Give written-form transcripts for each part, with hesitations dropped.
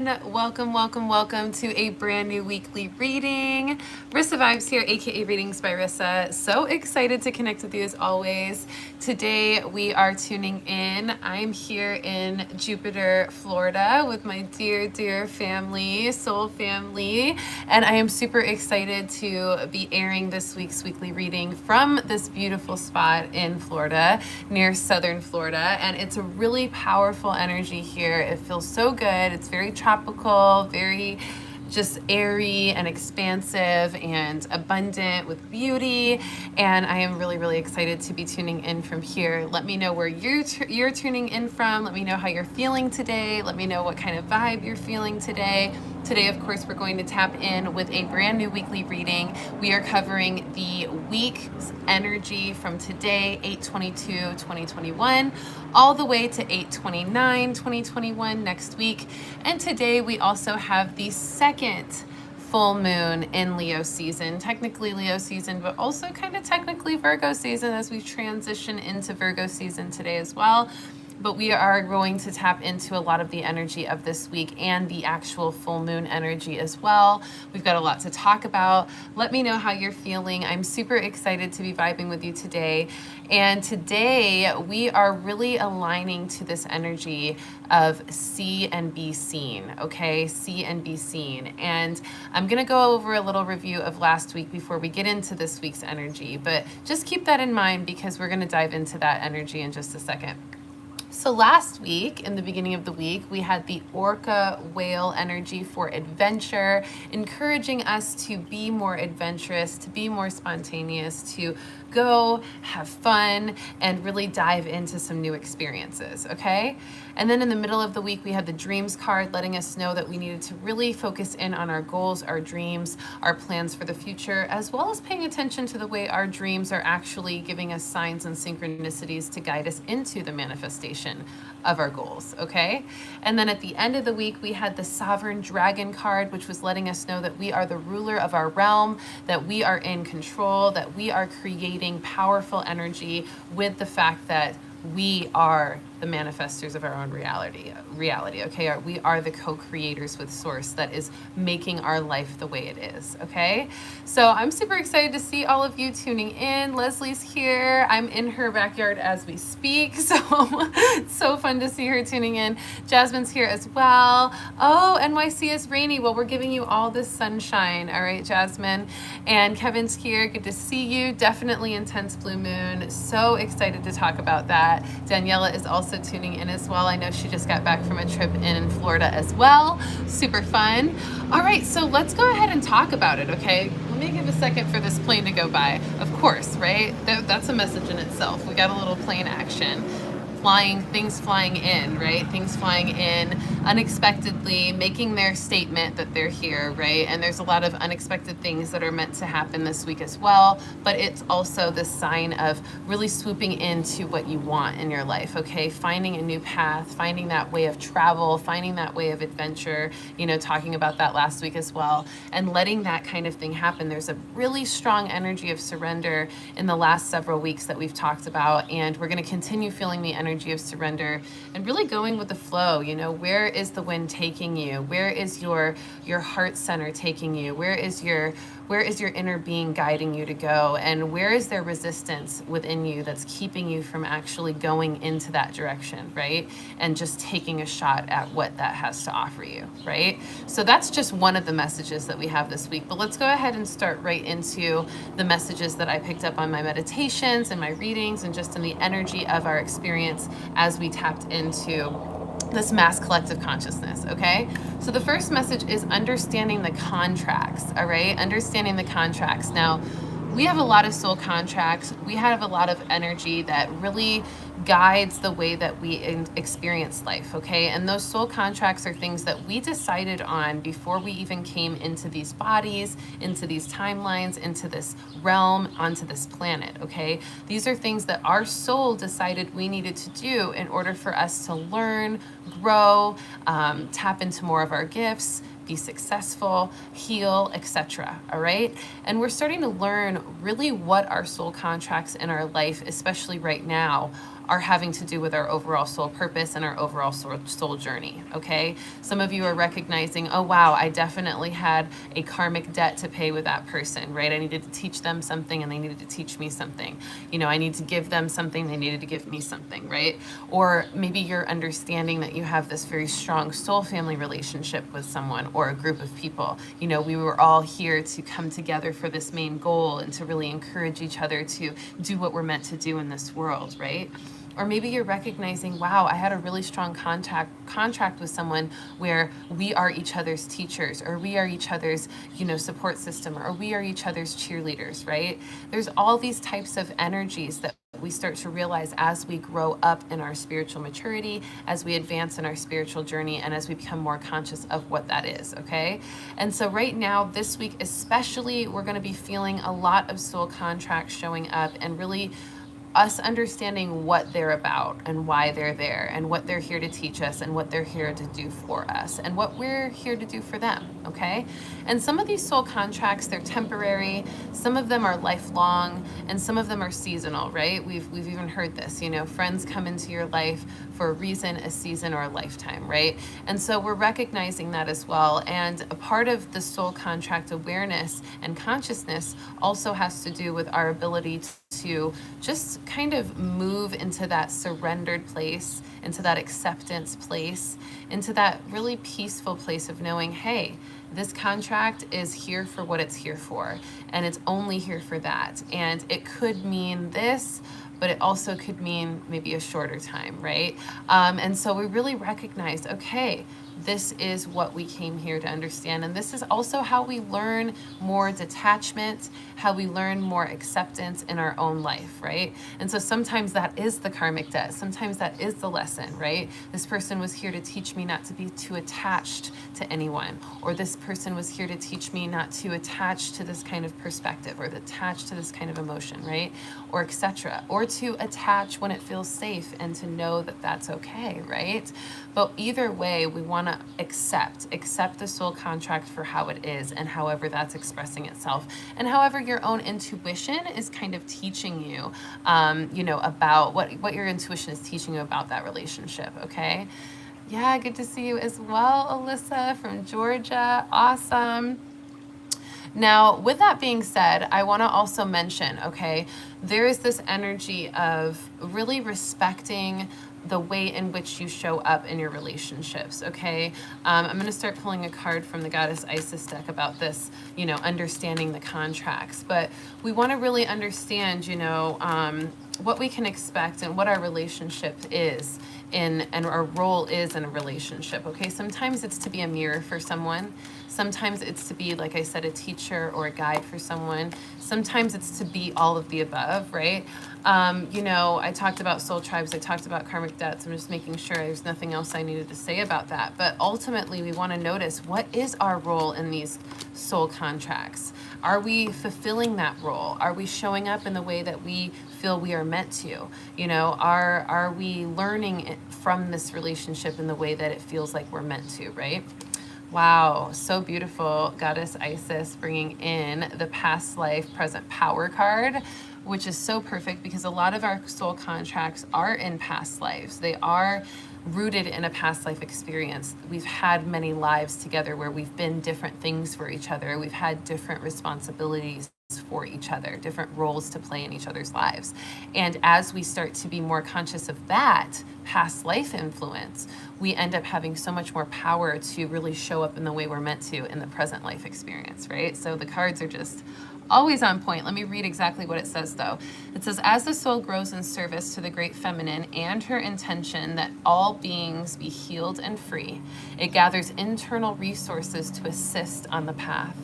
Welcome, welcome, welcome to a brand new weekly reading. Rissa Vibes here, aka Readings by Rissa. So excited to connect with you as always. Today we are tuning in. I'm here in Jupiter, Florida with my dear, dear family, soul family, and I am super excited to be airing this week's weekly reading from this beautiful spot in Florida, near southern Florida, and it's a really powerful energy here. It feels so good. It's very tropical, very just airy and expansive and abundant with beauty, and I am really, really excited to be tuning in from here. Let me know where you're tuning in from. Let me know how you're feeling today. Let me know what kind of vibe you're feeling today. Today, of course, we're going to tap in with a brand new weekly reading. We are covering the week's energy from today, 8/22/2021, all the way to 8/29/2021 next week. And today we also have the second full moon in Leo season, technically Leo season, but also kind of technically Virgo season as we transition into Virgo season today as well. But we are going to tap into a lot of the energy of this week and the actual full moon energy as well. We've got a lot to talk about. Let me know how you're feeling. I'm super excited to be vibing with you today. And today we are really aligning to this energy of see and be seen, okay? See and be seen. And I'm gonna go over a little review of last week before we get into this week's energy, but just keep that in mind because we're gonna dive into that energy in just a second. So last week, in the beginning of the week, we had the orca whale energy for adventure, encouraging us to be more adventurous, to be more spontaneous, to go have fun and really dive into some new experiences, okay? And then in the middle of the week, we had the dreams card letting us know that we needed to really focus in on our goals, our dreams, our plans for the future, as well as paying attention to the way our dreams are actually giving us signs and synchronicities to guide us into the manifestation of our goals, okay? And then at the end of the week, we had the Sovereign Dragon card, which was letting us know that we are the ruler of our realm, that we are in control, that we are creating powerful energy with the fact that we are the manifestors of our own reality, okay? We are the co-creators with Source that is making our life the way it is, okay? So I'm super excited to see all of you tuning in. Leslie's here. I'm in her backyard as we speak, so it's so fun to see her tuning in. Jasmine's here as well. Oh, NYC is rainy. Well, we're giving you all this sunshine, all right, Jasmine? And Kevin's here. Good to see you. Definitely intense blue moon. So excited to talk about that. Daniela is also tuning in as well. I know she just got back from a trip in Florida as well. Super fun. All right, so let's go ahead and talk about it, okay? Let me give a second for this plane to go by. Of course, right? That's a message in itself. We got a little plane action. Things flying in, right? Things flying in unexpectedly, making their statement that they're here, right? And there's a lot of unexpected things that are meant to happen this week as well, but it's also the sign of really swooping into what you want in your life, okay? Finding a new path, finding that way of travel, finding that way of adventure, talking about that last week as well, and letting that kind of thing happen. There's a really strong energy of surrender in the last several weeks that we've talked about, and we're going to continue feeling the energy of surrender and really going with the flow. Where is the wind taking you? Where is your heart center taking you? Where is your inner being guiding you to go? And where is there resistance within you that's keeping you from actually going into that direction, right? And just taking a shot at what that has to offer you, right? So that's just one of the messages that we have this week. But let's go ahead and start right into the messages that I picked up on my meditations and my readings and just in the energy of our experience as we tapped into this mass collective consciousness, okay? So the first message is understanding the contracts, all right? Understanding the contracts. Now, we have a lot of soul contracts. We have a lot of energy that really guides the way that we experience life, okay? And those soul contracts are things that we decided on before we even came into these bodies, into these timelines, into this realm, onto this planet, okay? These are things that our soul decided we needed to do in order for us to learn, grow, tap into more of our gifts, be successful, heal, etc. All right? And we're starting to learn really what our soul contracts in our life, especially right now, are having to do with our overall soul purpose and our overall soul journey, okay? Some of you are recognizing, oh wow, I definitely had a karmic debt to pay with that person, right? I needed to teach them something and they needed to teach me something. You know, I need to give them something, they needed to give me something, right? Or maybe you're understanding that you have this very strong soul family relationship with someone or a group of people. You know, we were all here to come together for this main goal and to really encourage each other to do what we're meant to do in this world, right? Or maybe you're recognizing, wow, I had a really strong contract with someone where we are each other's teachers, or we are each other's, you know, support system, or we are each other's cheerleaders, right? There's all these types of energies that we start to realize as we grow up in our spiritual maturity, as we advance in our spiritual journey, and as we become more conscious of what that is, okay? And so right now, this week especially, we're going to be feeling a lot of soul contracts showing up, and really us understanding what they're about and why they're there and what they're here to teach us and what they're here to do for us and what we're here to do for them, okay? And some of these soul contracts, they're temporary, some of them are lifelong, and some of them are seasonal, right? We've even heard this, you know, friends come into your life for a reason, a season, or a lifetime, right? And so we're recognizing that as well. And a part of the soul contract awareness and consciousness also has to do with our ability to just kind of move into that surrendered place, into that acceptance place, into that really peaceful place of knowing, hey, this contract is here for what it's here for, and it's only here for that. And it could mean this, but it also could mean maybe a shorter time, right? And so we really recognize, okay, this is what we came here to understand. And this is also how we learn more detachment, how we learn more acceptance in our own life, right? And so sometimes that is the karmic debt. Sometimes that is the lesson, right? This person was here to teach me not to be too attached to anyone, or this person was here to teach me not to attach to this kind of perspective, or to attach to this kind of emotion, right? Or etc. Or to attach when it feels safe and to know that that's okay, right? But either way, we want to accept the soul contract for how it is and however that's expressing itself, and however your own intuition is kind of teaching you, you know, about what your intuition is teaching you about that relationship, okay? Yeah, good to see you as well, Alyssa from Georgia. Awesome. Now, with that being said, I want to also mention, okay, there is this energy of really respecting the way in which you show up in your relationships, okay? I'm going to start pulling a card from the Goddess Isis deck about this, you know, understanding the contracts. But we want to really understand, you know, what we can expect and what our relationship is in, and our role is in a relationship, okay? Sometimes it's to be a mirror for someone. Sometimes it's to be, like I said, a teacher or a guide for someone. Sometimes it's to be all of the above, right? You know, I talked about soul tribes, I talked about karmic debts. I'm just making sure there's nothing else I needed to say about that. But ultimately, we want to notice, what is our role in these soul contracts? Are we fulfilling that role? Are we showing up in the way that we feel we are meant to? You know, are we learning it from this relationship in the way that it feels like we're meant to, right? Wow, so beautiful. Goddess Isis bringing in the past life, present power card, which is so perfect because a lot of our soul contracts are in past lives. They are rooted in a past life experience. We've had many lives together where we've been different things for each other. We've had different responsibilities for each other, different roles to play in each other's lives. And as we start to be more conscious of that past life influence, we end up having so much more power to really show up in the way we're meant to in the present life experience, right? So the cards are just always on point. Let me read exactly what it says though. It says, as the soul grows in service to the great feminine and her intention that all beings be healed and free, it gathers internal resources to assist on the path.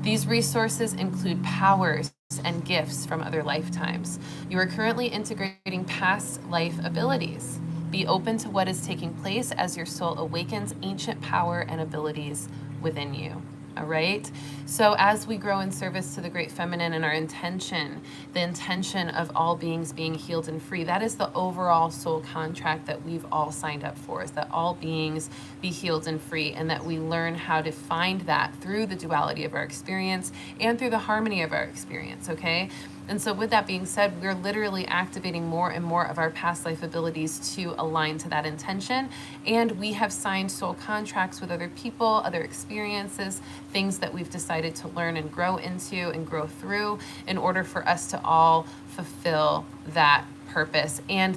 These resources include powers and gifts from other lifetimes. You are currently integrating past life abilities. Be open to what is taking place as your soul awakens ancient power and abilities within you. All right. So as we grow in service to the great feminine and our intention, the intention of all beings being healed and free, that is the overall soul contract that we've all signed up for, is that all beings be healed and free, and that we learn how to find that through the duality of our experience and through the harmony of our experience. Okay. And so with that being said, we're literally activating more and more of our past life abilities to align to that intention. And we have signed soul contracts with other people, other experiences, things that we've decided to learn and grow into and grow through in order for us to all fulfill that purpose and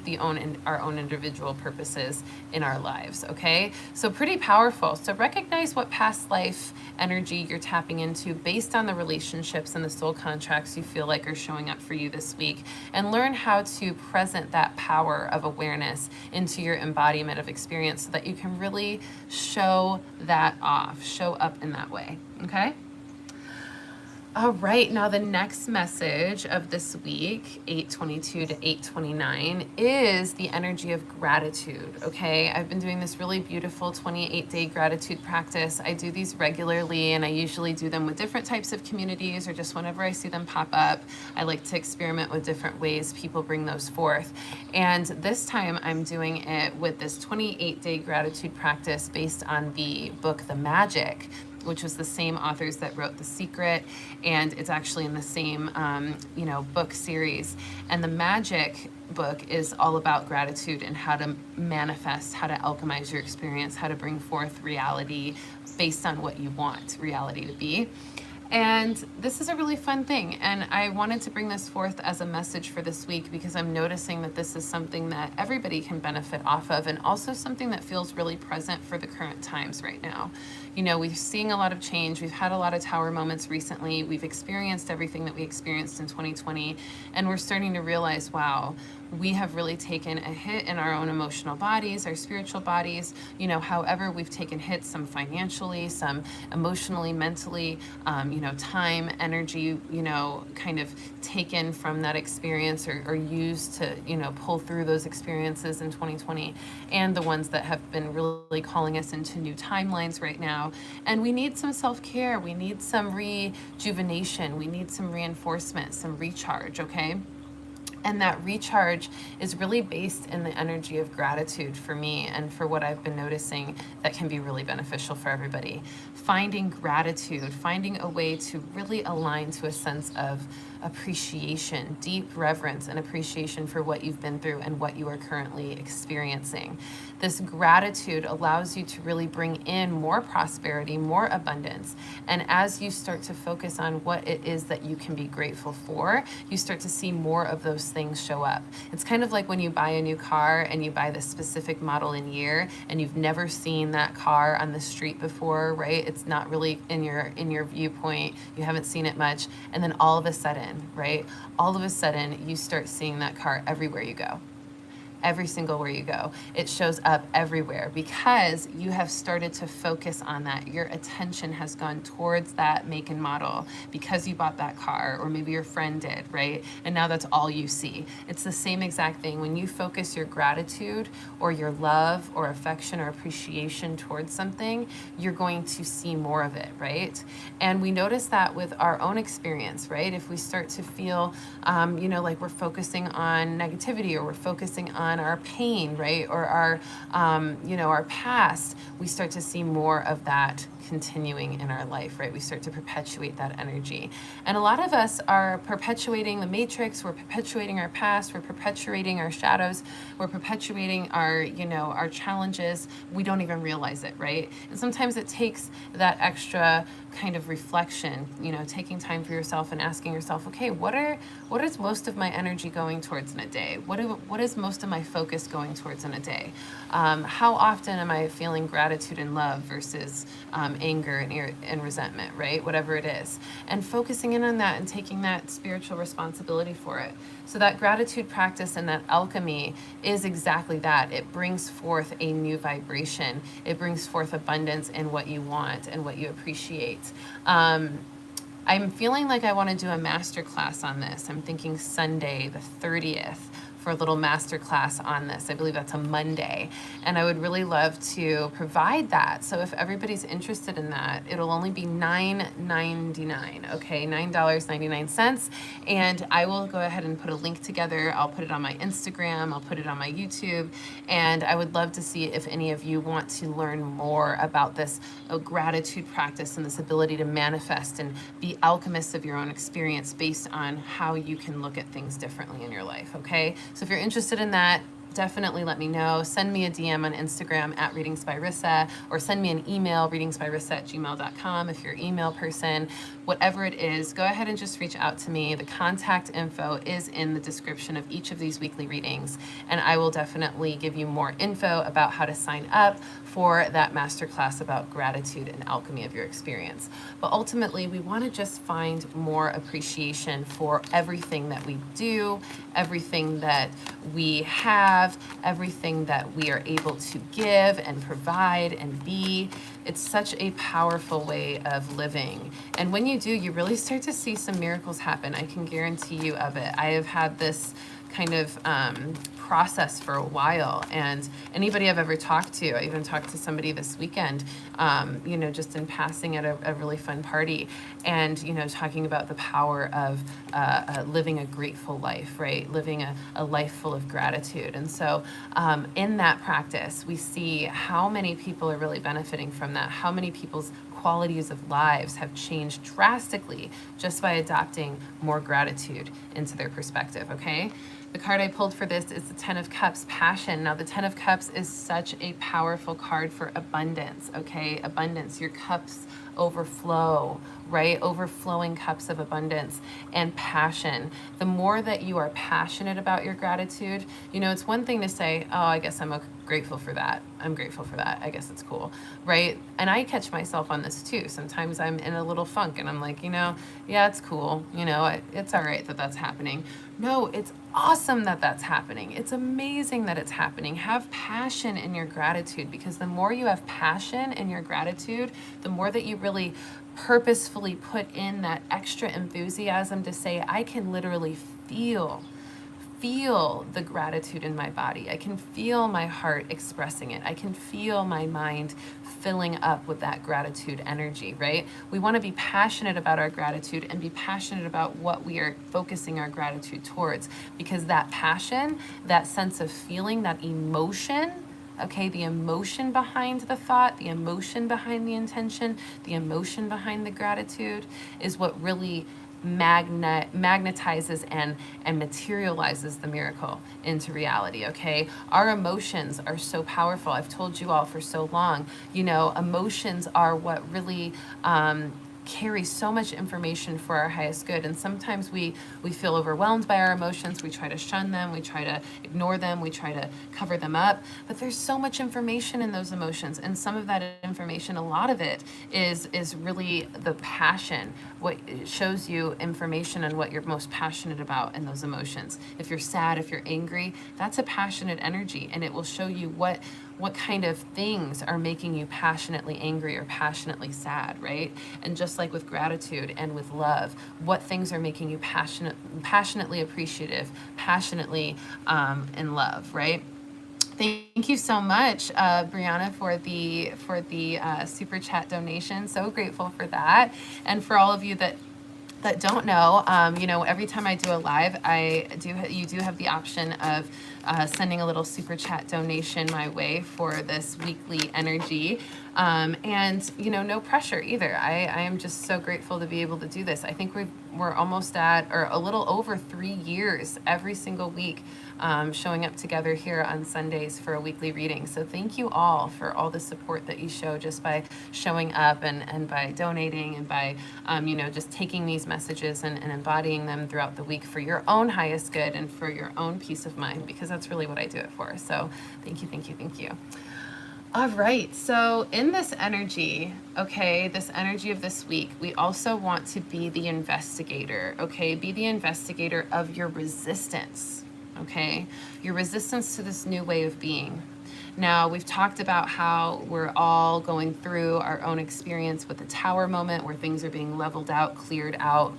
our own individual purposes in our lives. Okay, so pretty powerful. So recognize what past life energy you're tapping into based on the relationships and the soul contracts you feel like are showing up for you this week, and learn how to present that power of awareness into your embodiment of experience so that you can really show that off, show up in that way. Okay. All right, now the next message of this week, 8/22 to 8/29, is the energy of gratitude, okay? I've been doing this really beautiful 28-day gratitude practice. I do these regularly, and I usually do them with different types of communities or just whenever I see them pop up. I like to experiment with different ways people bring those forth. And this time I'm doing it with this 28-day gratitude practice based on the book, The Magic, which was the same authors that wrote The Secret, and it's actually in the same, book series. And the Magic book is all about gratitude and how to manifest, how to alchemize your experience, how to bring forth reality based on what you want reality to be. And this is a really fun thing. And I wanted to bring this forth as a message for this week because I'm noticing that this is something that everybody can benefit off of, and also something that feels really present for the current times right now. You know, we're seeing a lot of change. We've had a lot of tower moments recently. We've experienced everything that we experienced in 2020. And we're starting to realize, wow, we have really taken a hit in our own emotional bodies, our spiritual bodies, however we've taken hits, some financially, some emotionally, mentally, time, energy, kind of taken from that experience or used to, pull through those experiences in 2020, and the ones that have been really calling us into new timelines right now. And we need some self-care. We need some rejuvenation. We need some reinforcement, some recharge, okay? And that recharge is really based in the energy of gratitude for me, and for what I've been noticing that can be really beneficial for everybody. Finding gratitude, finding a way to really align to a sense of appreciation, deep reverence and appreciation for what you've been through and what you are currently experiencing. This gratitude allows you to really bring in more prosperity, more abundance. And as you start to focus on what it is that you can be grateful for, you start to see more of those things show up. It's kind of like when you buy a new car and you buy the specific model and year, and you've never seen that car on the street before, right? It's not really in your viewpoint. You haven't seen it much. And then all of a sudden, right? All of a sudden, you start seeing that car everywhere you go. Every single where you go. It shows up everywhere because you have started to focus on that. Your attention has gone towards that make and model because you bought that car, or maybe your friend did, right? And now that's all you see. It's the same exact thing. When you focus your gratitude or your love or affection or appreciation towards something, you're going to see more of it, right? And we notice that with our own experience, right? If we start to feel, like we're focusing on negativity, or we're focusing on our pain, right? Or our past, we start to see more of that continuing in our life, right? We start to perpetuate that energy. And a lot of us are perpetuating the matrix, we're perpetuating our past, we're perpetuating our shadows, we're perpetuating our challenges. We don't even realize it, right? And sometimes it takes that extra kind of reflection, taking time for yourself and asking yourself, okay, what is most of my energy going towards in a day? What is most of my focus going towards in a day? How often am I feeling gratitude and love versus anger and resentment, right? Whatever it is. And focusing in on that and taking that spiritual responsibility for it. So that gratitude practice and that alchemy is exactly that. It brings forth a new vibration. It brings forth abundance in what you want and what you appreciate. I'm feeling like I want to do a master class on this. I'm thinking Sunday, the 30th, for a little masterclass on this. I believe that's a Monday. And I would really love to provide that. So if everybody's interested in that, it'll only be $9.99, okay? $9.99. And I will go ahead and put a link together. I'll put it on my Instagram, I'll put it on my YouTube, and I would love to see if any of you want to learn more about this gratitude practice and this ability to manifest and be alchemists of your own experience based on how you can look at things differently in your life, okay? So if you're interested in that, definitely let me know. Send me a DM on Instagram at Readings by Rissa, or send me an email, readingsbyrissa@gmail.com if you're an email person. Whatever it is, go ahead and just reach out to me. The contact info is in the description of each of these weekly readings, and I will definitely give you more info about how to sign up for that masterclass about gratitude and alchemy of your experience. But ultimately, we want to just find more appreciation for everything that we do, everything that we have, everything that we are able to give and provide and be. It's such a powerful way of living. And when you do, you really start to see some miracles happen. I can guarantee you of it. I have had this kind of process for a while, and anybody I've ever talked to, I even talked to somebody this weekend, you know, just in passing at a really fun party, and, you know, talking about the power of living a grateful life, right? Living a life full of gratitude. And so in that practice, we see how many people are really benefiting from that, how many people's qualities of lives have changed drastically just by adopting more gratitude into their perspective, okay? The card I pulled for this is the Ten of Cups, Passion. Now, the Ten of Cups is such a powerful card for abundance, okay? Abundance, your cups overflow, right? Overflowing cups of abundance and passion. The more that you are passionate about your gratitude, you know, it's one thing to say, oh, I guess I'm grateful for that. I'm grateful for that. I guess it's cool, right? And I catch myself on this too. Sometimes I'm in a little funk and I'm like, you know, yeah, it's cool. You know, it's all right that that's happening. No, it's awesome that that's happening. It's amazing that it's happening. Have passion in your gratitude, because the more you have passion in your gratitude, the more that you really purposefully put in that extra enthusiasm to say, I can literally feel the gratitude in my body. I can feel my heart expressing it. I can feel my mind filling up with that gratitude energy, right? We want to be passionate about our gratitude and be passionate about what we are focusing our gratitude towards, because that passion, that sense of feeling, that emotion, okay, the emotion behind the thought, the emotion behind the intention, the emotion behind the gratitude is what really magnetizes and materializes the miracle into reality, okay? Our emotions are so powerful. I've told you all for so long, you know, emotions are what really carry so much information for our highest good. And sometimes we feel overwhelmed by our emotions. We try to shun them. We try to ignore them. We try to cover them up. But there's so much information in those emotions. And some of that information, a lot of it is really the passion. What it shows you information on what you're most passionate about in those emotions. If you're sad, if you're angry, that's a passionate energy. And it will show you what kind of things are making you passionately angry or passionately sad, right? And just like with gratitude and with love, what things are making you passionately appreciative, passionately in love, right? Thank you so much, Brianna, for the super chat donation. So grateful for that. And for all of you that don't know, you know, every time I do a live, you do have the option of sending a little super chat donation my way for this weekly energy. And, you know, no pressure either. I am just so grateful to be able to do this. I think we're almost at, or a little over 3 years every single week, showing up together here on Sundays for a weekly reading. So thank you all for all the support that you show just by showing up and by donating and by, you know, just taking these messages and embodying them throughout the week for your own highest good and for your own peace of mind, because that's really what I do it for. So thank you, thank you, thank you. All right, so in this energy, okay, this energy of this week, we also want to be the investigator, okay? Be the investigator of your resistance, okay? Your resistance to this new way of being. Now, we've talked about how we're all going through our own experience with the tower moment where things are being leveled out, cleared out,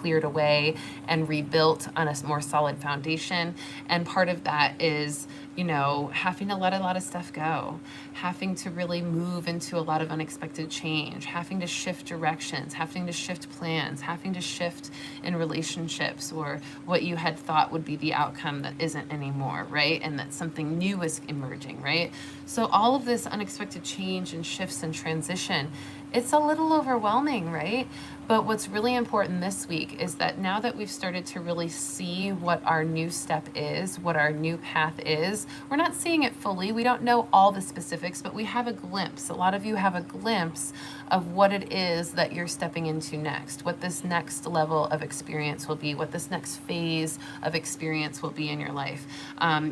cleared away and rebuilt on a more solid foundation. And part of that is, you know, having to let a lot of stuff go, having to really move into a lot of unexpected change, having to shift directions, having to shift plans, having to shift in relationships, or what you had thought would be the outcome that isn't anymore, right? And that something new is emerging, right? So all of this unexpected change and shifts and transition, it's a little overwhelming, right? But what's really important this week is that now that we've started to really see what our new step is, what our new path is, we're not seeing it fully. We don't know all the specifics, but we have a glimpse. A lot of you have a glimpse of what it is that you're stepping into next, what this next level of experience will be, what this next phase of experience will be in your life.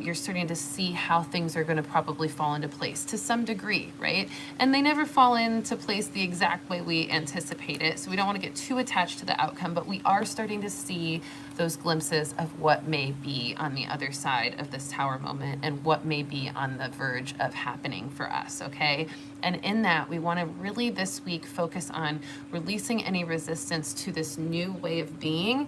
You're starting to see how things are going to probably fall into place to some degree, right? And they never fall into place the exact way we anticipate it. So we don't want to get too attached to the outcome, but we are starting to see those glimpses of what may be on the other side of this tower moment and what may be on the verge of happening for us, okay? And in that, we want to really this week focus on releasing any resistance to this new way of being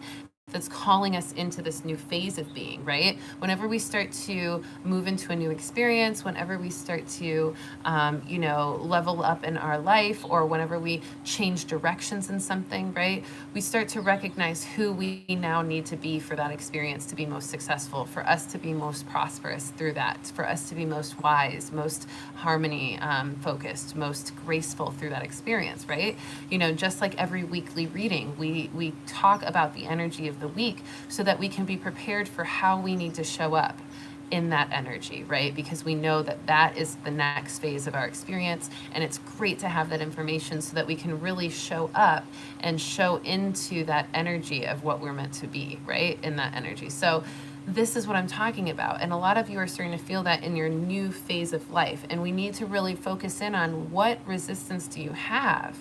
that's calling us into this new phase of being, right? Whenever we start to move into a new experience, whenever we start to, level up in our life, or whenever we change directions in something, right? We start to recognize who we now need to be for that experience to be most successful, for us to be most prosperous through that, for us to be most wise, most harmony focused, most graceful through that experience, right? You know, just like every weekly reading, we talk about the energy of the week so that we can be prepared for how we need to show up in that energy, right? Because we know that that is the next phase of our experience, and it's great to have that information so that we can really show up and show into that energy of what we're meant to be, right? In that energy. So this is what I'm talking about. And a lot of you are starting to feel that in your new phase of life. And we need to really focus in on what resistance do you have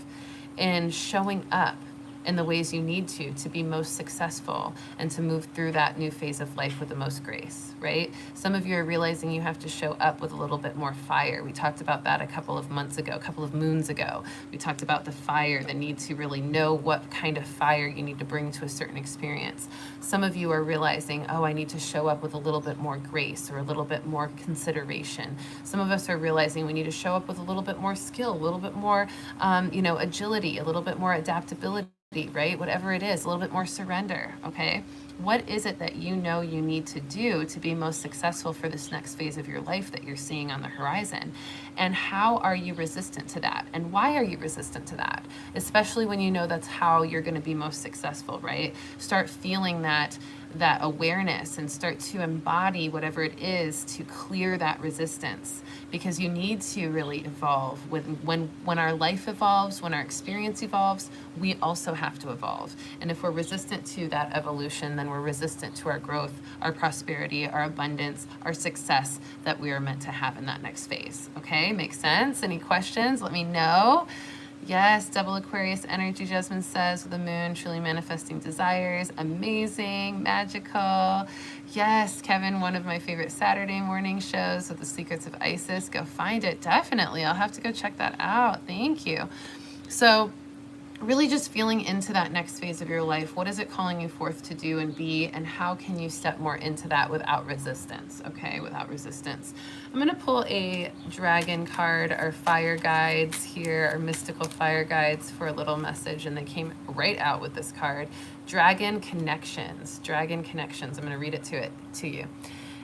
in showing up in the ways you need to be most successful and to move through that new phase of life with the most grace, right? Some of you are realizing you have to show up with a little bit more fire. We talked about that a couple of months ago, a couple of moons ago. We talked about the fire, the need to really know what kind of fire you need to bring to a certain experience. Some of you are realizing, oh, I need to show up with a little bit more grace or a little bit more consideration. Some of us are realizing we need to show up with a little bit more skill, a little bit more, agility, a little bit more adaptability, right? Whatever it is, a little bit more surrender, okay? What is it that you know you need to do to be most successful for this next phase of your life that you're seeing on the horizon? And how are you resistant to that? And why are you resistant to that? Especially when you know that's how you're going to be most successful, right? Start feeling that awareness and start to embody whatever it is to clear that resistance, because you need to really evolve. When our life evolves, when our experience evolves, we also have to evolve. And if we're resistant to that evolution, then we're resistant to our growth, our prosperity, our abundance, our success that we are meant to have in that next phase. Okay, makes sense? Any questions? Let me know. Yes, double Aquarius energy, Jasmine says, with the moon truly manifesting desires. Amazing, magical. Yes, Kevin, one of my favorite Saturday morning shows with the Secrets of Isis. Go find it. Definitely. I'll have to go check that out. Thank you. So really just feeling into that next phase of your life. What is it calling you forth to do and be, and how can you step more into that without resistance? Okay, without resistance. I'm going to pull a dragon card, our fire guides here, our mystical fire guides, for a little message, and they came right out with this card. Dragon connections. Dragon connections. I'm going to read it to you.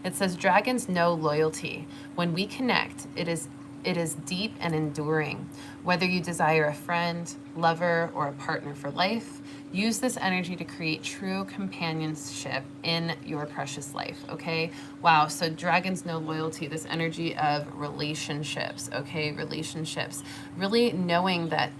It says, dragons know loyalty. When we connect, it is deep and enduring. Whether you desire a friend, lover, or a partner for life, use this energy to create true companionship in your precious life, okay? Wow, so dragons know loyalty, this energy of relationships, okay? Relationships. Really knowing that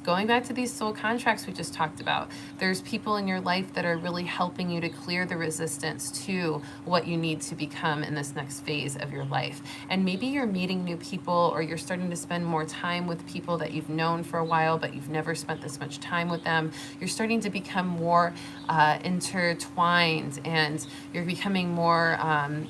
going back to these soul contracts we just talked about, there's people in your life that are really helping you to clear the resistance to what you need to become in this next phase of your life. And maybe you're meeting new people, or you're starting to spend more time with people that you've known for a while, but you've never spent this much time with them. You're starting to become more intertwined, and you're becoming more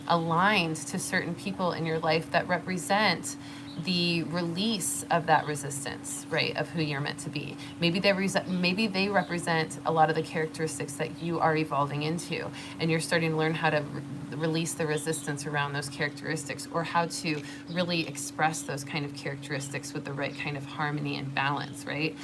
aligned to certain people in your life that represent the release of that resistance, right, of who you're meant to be. Maybe they represent a lot of the characteristics that you are evolving into, and you're starting to learn how to release the resistance around those characteristics, or how to really express those kind of characteristics with the right kind of harmony and balance, right?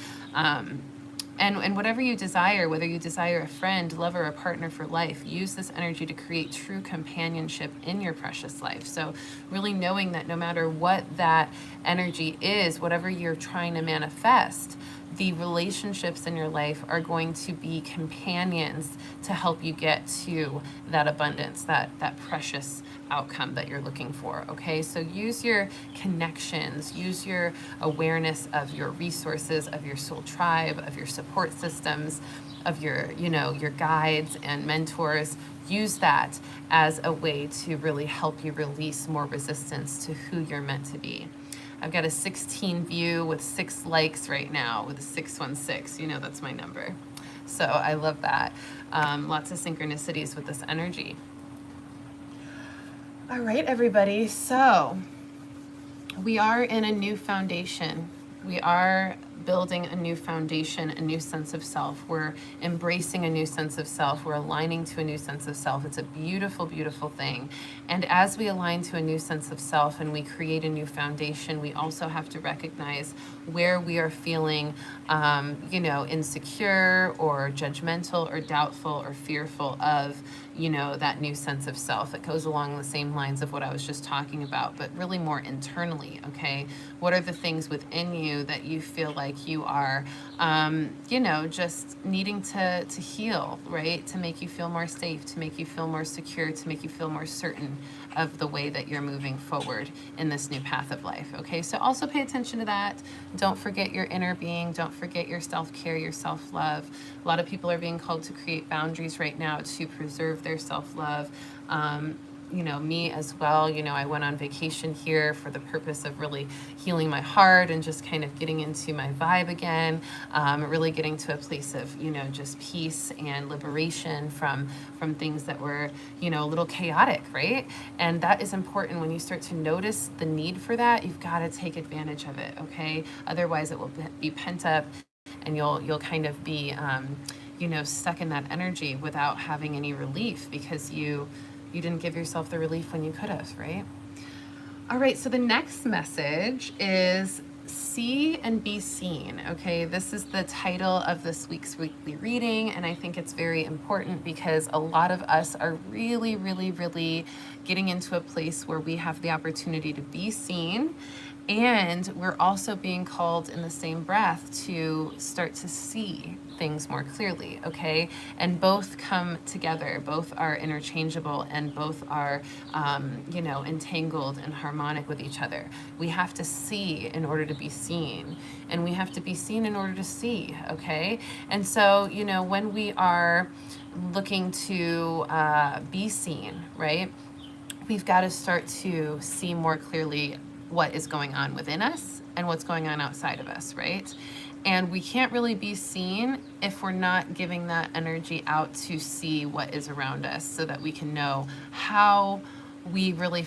And whatever you desire, whether you desire a friend, lover, a partner for life, use this energy to create true companionship in your precious life. So really knowing that no matter what that energy is, whatever you're trying to manifest, the relationships in your life are going to be companions to help you get to that abundance, that precious outcome that you're looking for. Okay, so use your connections, use your awareness of your resources, of your soul tribe, of your support systems, of your, your guides and mentors. Use that as a way to really help you release more resistance to who you're meant to be. I've got a 16 view with 6 likes right now with a 616. That's my number. So I love that. Lots of synchronicities with this energy. All right, everybody. So we are in a new foundation. We are building a new foundation, a new sense of self. We're embracing a new sense of self. We're aligning to a new sense of self. It's a beautiful, beautiful thing. And as we align to a new sense of self and we create a new foundation, we also have to recognize where we are feeling, insecure or judgmental or doubtful or fearful of, that new sense of self. It goes along the same lines of what I was just talking about, but really more internally, okay? What are the things within you that you feel like you are, just needing to heal, right? To make you feel more safe, to make you feel more secure, to make you feel more certain of the way that you're moving forward in this new path of life, okay? So also pay attention to that. Don't forget your inner being. Don't forget your self-care, your self-love. A lot of people are being called to create boundaries right now to preserve their self-love. Me as well. I went on vacation here for the purpose of really healing my heart and just kind of getting into my vibe again, really getting to a place of, just peace and liberation from things that were, a little chaotic, right? And that is important. When you start to notice the need for that, you've got to take advantage of it, okay? Otherwise it will be pent up and you'll kind of be, stuck in that energy without having any relief because you didn't give yourself the relief when you could have, right? All right, so the next message is see and be seen, okay? This is the title of this week's weekly reading, and I think it's very important because a lot of us are really, really, really getting into a place where we have the opportunity to be seen, and we're also being called in the same breath to start to see things more clearly, okay? And both come together, both are interchangeable, and both are, entangled and harmonic with each other. We have to see in order to be seen, and we have to be seen in order to see, okay? And so, when we are looking to be seen, right, we've got to start to see more clearly what is going on within us and what's going on outside of us, right? And we can't really be seen if we're not giving that energy out to see what is around us so that we can know how we're really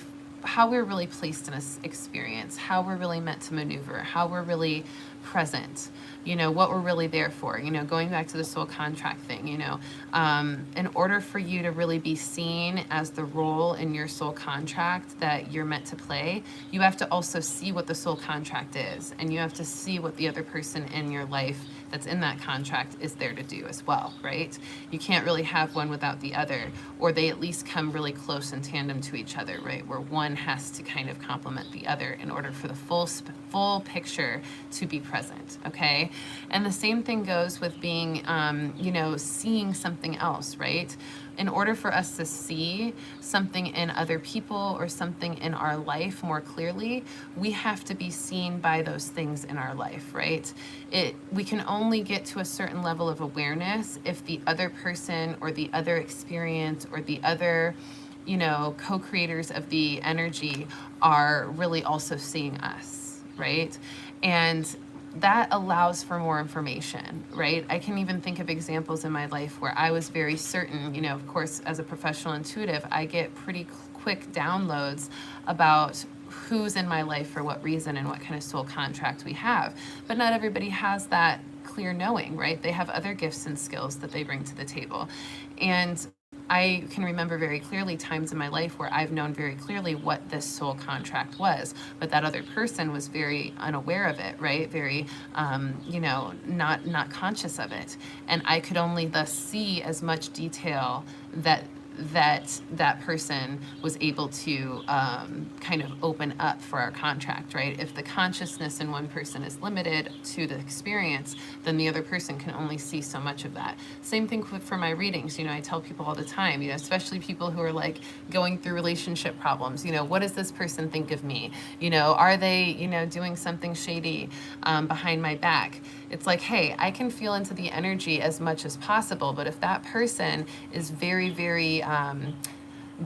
placed in this experience, how we're really meant to maneuver, how we're really present, what we're really there for, going back to the soul contract thing, in order for you to really be seen as the role in your soul contract that you're meant to play, you have to also see what the soul contract is, and you have to see what the other person in your life that's in that contract is there to do as well, right? You can't really have one without the other, or they at least come really close in tandem to each other, right? Where one has to kind of complement the other in order for the full picture to be present, okay? And the same thing goes with being, seeing something else, right? In order for us to see something in other people or something in our life more clearly, we have to be seen by those things in our life, right? We can only get to a certain level of awareness if the other person or the other experience or the other, co-creators of the energy are really also seeing us, right? And that allows for more information, right? I can even think of examples in my life where I was very certain, of course, as a professional intuitive, I get pretty quick downloads about who's in my life for what reason and what kind of soul contract we have. But not everybody has that clear knowing, right? They have other gifts and skills that they bring to the table. And I can remember very clearly times in my life where I've known very clearly what this soul contract was, but that other person was very unaware of it, right? Very, not conscious of it, and I could only thus see as much detail that person was able to kind of open up for our contract, right? If the consciousness in one person is limited to the experience, then the other person can only see so much of that. Same thing for my readings. I tell people all the time, especially people who are like going through relationship problems, what does this person think of me? Are they, doing something shady behind my back? It's like, hey, I can feel into the energy as much as possible, but if that person is very, very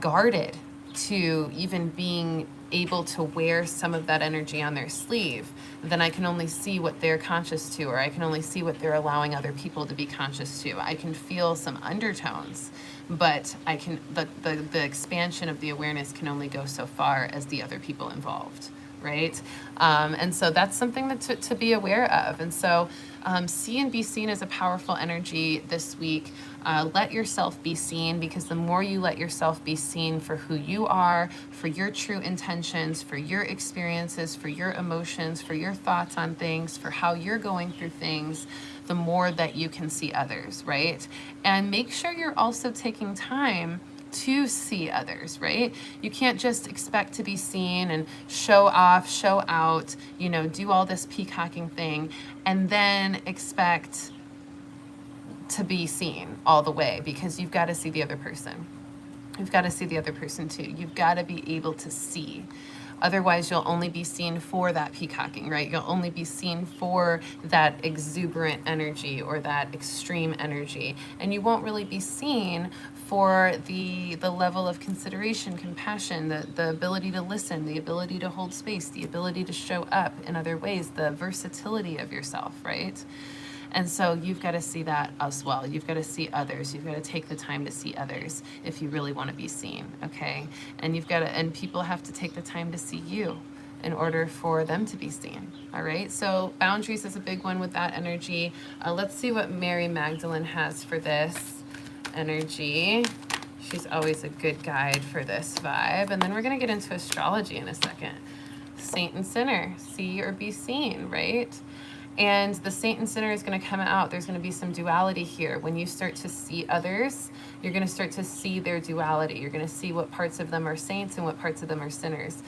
guarded to even being able to wear some of that energy on their sleeve, then I can only see what they're conscious to, or I can only see what they're allowing other people to be conscious to. I can feel some undertones, but the expansion of the awareness can only go so far as the other people involved, right? And so that's something that to be aware of. And so see and be seen is a powerful energy this week. Let yourself be seen, because the more you let yourself be seen for who you are, for your true intentions, for your experiences, for your emotions, for your thoughts on things, for how you're going through things, the more that you can see others, right? And make sure you're also taking time to see others, right? You can't just expect to be seen and show off, show out, do all this peacocking thing, and then expect to be seen all the way, because you've got to see the other person. You've got to see the other person too. You've got to be able to see. Otherwise, you'll only be seen for that peacocking, right? You'll only be seen for that exuberant energy or that extreme energy. And you won't really be seen for the level of consideration, compassion, the ability to listen, the ability to hold space, the ability to show up in other ways, the versatility of yourself, right? And so you've got to see that as well. You've got to see others. You've got to take the time to see others if you really want to be seen, okay? And and people have to take the time to see you in order for them to be seen, all right? So boundaries is a big one with that energy. Let's see what Mary Magdalene has for this energy. She's always a good guide for this vibe. And then we're going to get into astrology in a second. Saint and sinner, see or be seen, right? And the saint and sinner is going to come out. There's going to be some duality here. When you start to see others, you're going to start to see their duality. You're going to see what parts of them are saints and what parts of them are sinners.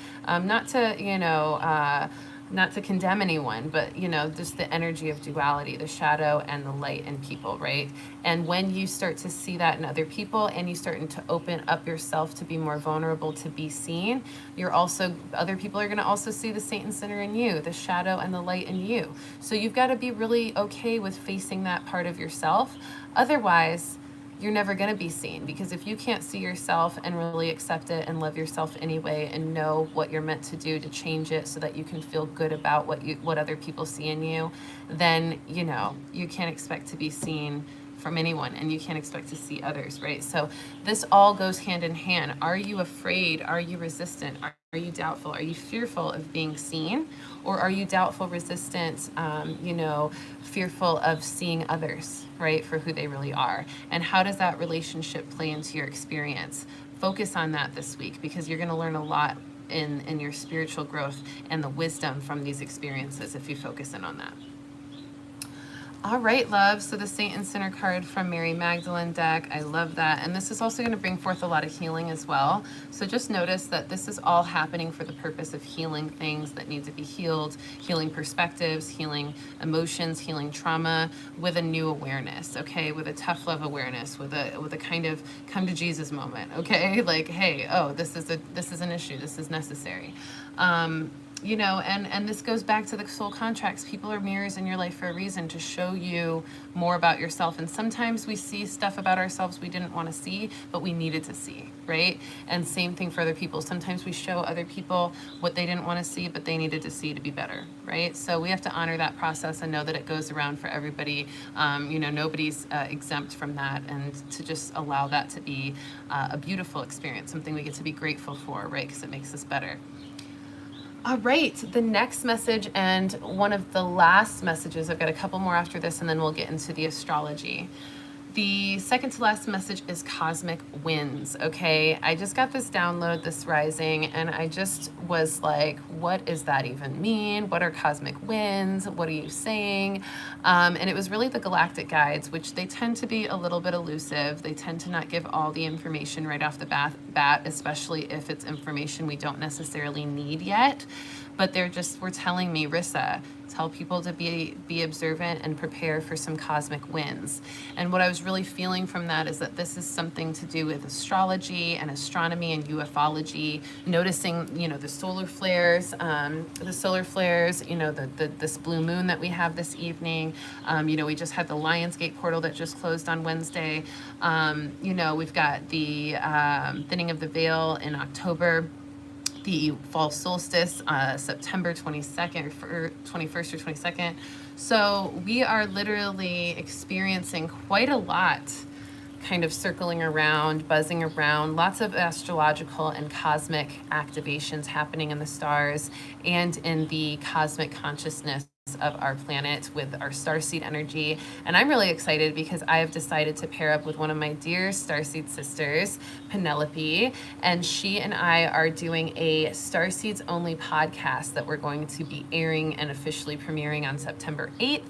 Not to condemn anyone, but just the energy of duality, the shadow and the light in people, right? And when you start to see that in other people, and you starting to open up yourself to be more vulnerable, to be seen, other people are going to also see the saint and sinner in you, the shadow and the light in you. So you've got to be really okay with facing that part of yourself. Otherwise, you're never going to be seen, because if you can't see yourself and really accept it and love yourself anyway and know what you're meant to do to change it so that you can feel good about what other people see in you, then you can't expect to be seen from anyone, and you can't expect to see others, right? So this all goes hand in hand. Are you afraid? Are you resistant? Are you doubtful? Are you fearful of being seen? Or are you doubtful, resistant, fearful of seeing others, right, for who they really are? And how does that relationship play into your experience? Focus on that this week, because you're going to learn a lot in your spiritual growth and the wisdom from these experiences if you focus in on that. All right, love. So the Saint and Sinner card from Mary Magdalene deck. I love that. And this is also going to bring forth a lot of healing as well. So just notice that this is all happening for the purpose of healing things that need to be healed, healing perspectives, healing emotions, healing trauma with a new awareness, okay? With a tough love awareness, with a kind of come to Jesus moment, okay? Like, hey, oh, this is an issue. This is necessary. And this goes back to the soul contracts. People are mirrors in your life for a reason, to show you more about yourself. And sometimes we see stuff about ourselves we didn't want to see, but we needed to see, right? And same thing for other people. Sometimes we show other people what they didn't want to see, but they needed to see to be better, right? So we have to honor that process and know that it goes around for everybody. Nobody's exempt from that, and to just allow that to be a beautiful experience, something we get to be grateful for, right? Because it makes us better. All right, the next message and one of the last messages, I've got a couple more after this, and then we'll get into the astrology. The second to last message is cosmic winds. Okay, I just got this download this rising, and I just was like, what does that even mean? What are cosmic winds? What are you saying? And it was really the galactic guides, which they tend to be a little bit elusive. They tend to not give all the information right off the bat, especially if it's information we don't necessarily need yet. But were telling me, Rissa, tell people to be observant and prepare for some cosmic winds. And what I was really feeling from that is that this is something to do with astrology and astronomy and ufology, noticing, the solar flares, this blue moon that we have this evening. We just had the Lionsgate portal that just closed on Wednesday. We've got the thinning of the veil in October, the fall solstice, September 22nd or 21st or 22nd. So we are literally experiencing quite a lot kind of circling around, buzzing around, lots of astrological and cosmic activations happening in the stars and in the cosmic consciousness of our planet with our starseed energy. And I'm really excited because I have decided to pair up with one of my dear starseed sisters, Penelope, and she and I are doing a Starseeds Only podcast that we're going to be airing and officially premiering on September 8th.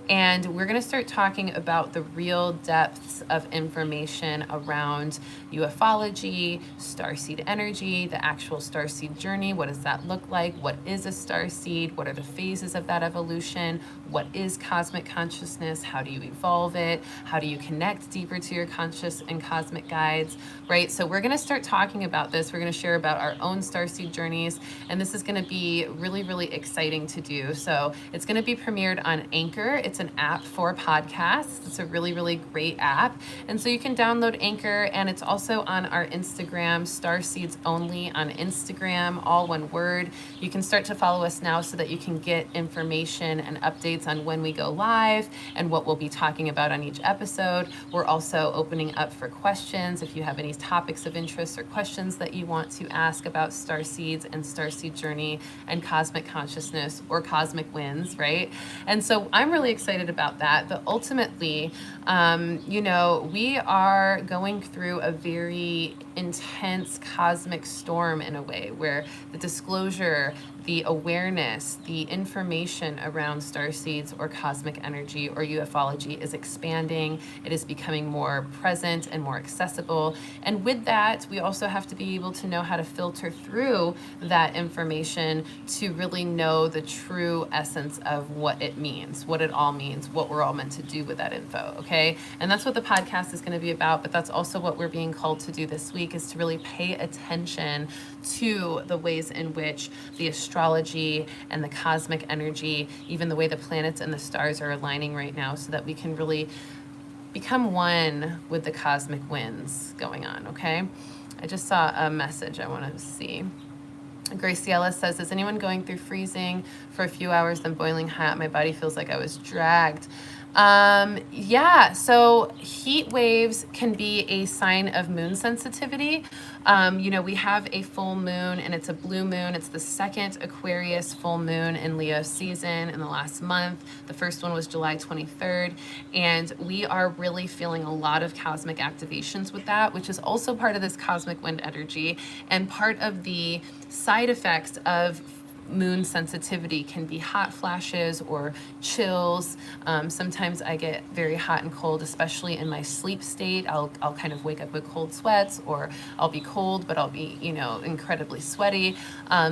And we're going to start talking about the real depths of information around ufology, starseed energy, the actual starseed journey. What does that look like? What is a starseed? What are the phases of that evolution? What is cosmic consciousness? How do you evolve it? How do you connect deeper to your conscious and cosmic guides, right? So we're going to start talking about this. We're going to share about our own starseed journeys, and this is going to be really, really exciting to do. So it's going to be premiered on Anchor. It's an app for podcasts. It's a really, really great app. And so you can download Anchor, and it's also on our Instagram, Starseeds Only on Instagram, all one word. You can start to follow us now so that you can get information and updates on when we go live and what we'll be talking about on each episode. We're also opening up for questions. If you have any topics of interest or questions that you want to ask about starseeds and starseed journey and cosmic consciousness or cosmic winds, right? And so I'm really excited about that. But ultimately, we are going through a very intense cosmic storm in a way where the disclosure, the awareness, the information around starseeds or cosmic energy or ufology is expanding. It is becoming more present and more accessible. And with that, we also have to be able to know how to filter through that information to really know the true essence of what it means, what it all means, what we're all meant to do with that info, okay? And that's what the podcast is going to be about, but that's also what we're being called to do this week, is to really pay attention to the ways in which the astrology and the cosmic energy, even the way the planets and the stars are aligning right now, so that we can really become one with the cosmic winds going on, okay? I just saw a message I want to see. Graciela says, is anyone going through freezing for a few hours, then boiling hot? My body feels like I was dragged. Yeah, so heat waves can be a sign of moon sensitivity. We have a full moon, and it's a blue moon. It's the second Aquarius full moon in Leo season in the last month. The first one was July 23rd, and we are really feeling a lot of cosmic activations with that, which is also part of this cosmic wind energy, and part of the side effects of moon sensitivity can be hot flashes or chills. Sometimes I get very hot and cold, especially in my sleep state. I'll kind of wake up with cold sweats, or I'll be cold, but I'll be, incredibly sweaty.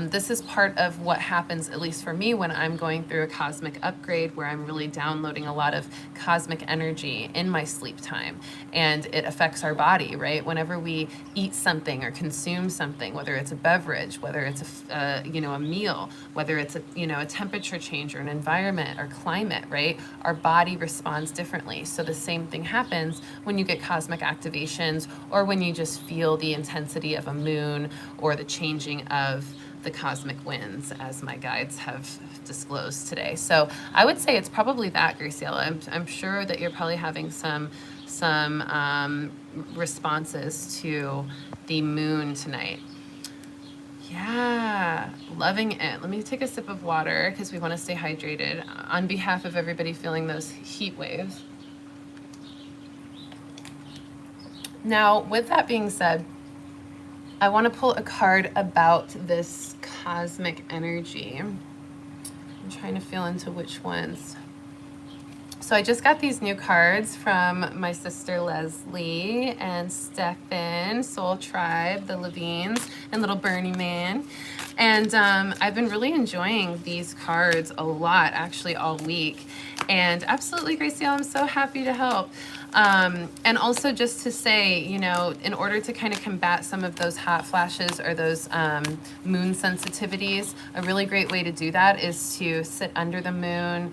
This is part of what happens, at least for me, when I'm going through a cosmic upgrade, where I'm really downloading a lot of cosmic energy in my sleep time. And it affects our body, right? Whenever we eat something or consume something, whether it's a beverage, whether it's a meal, whether it's a temperature change or an environment or climate, right? Our body responds differently. So the same thing happens when you get cosmic activations, or when you just feel the intensity of a moon or the changing of the cosmic winds, as my guides have disclosed today. So I would say it's probably that, Graciela. I'm sure that you're probably having some responses to the moon tonight. Yeah, loving it. Let me take a sip of water because we want to stay hydrated on behalf of everybody feeling those heat waves. Now, with that being said, I want to pull a card about this cosmic energy. I'm trying to feel into which ones. So I just got these new cards from my sister Leslie and Stefan, Soul Tribe, the Levines, and Little Bernie Man. And I've been really enjoying these cards a lot, actually, all week. And absolutely, Gracie, I'm so happy to help. And also just to say, you know, in order to kind of combat some of those hot flashes or those moon sensitivities, a really great way to do that is to sit under the moon,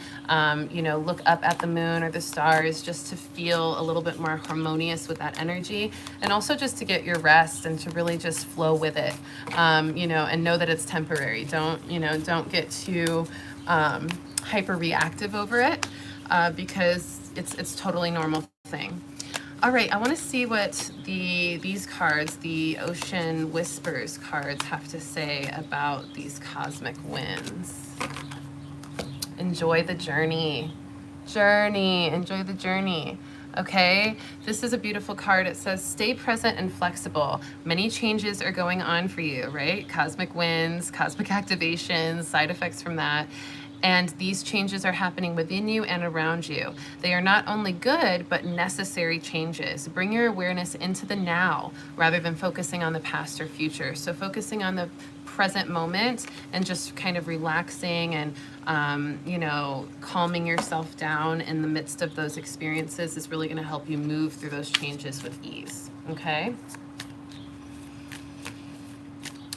you know, look up at the moon or the stars just to feel a little bit more harmonious with that energy. And also just to get your rest and to really just flow with it, you know, and know that it's temporary. Don't, you know, don't get too hyper reactive over it because it's totally normal thing. All right, I want to see what these cards, the Ocean Whispers cards, have to say about these cosmic winds. Enjoy the journey. Enjoy the journey. Okay, this is a beautiful card. It says, stay present and flexible. Many changes are going on for you, right? Cosmic winds, cosmic activations, side effects from that. And these changes are happening within you and around you. They are not only good, but necessary changes. Bring your awareness into the now rather than focusing on the past or future. So focusing on the present moment and just kind of relaxing and, you know, calming yourself down in the midst of those experiences is really going to help you move through those changes with ease. Okay?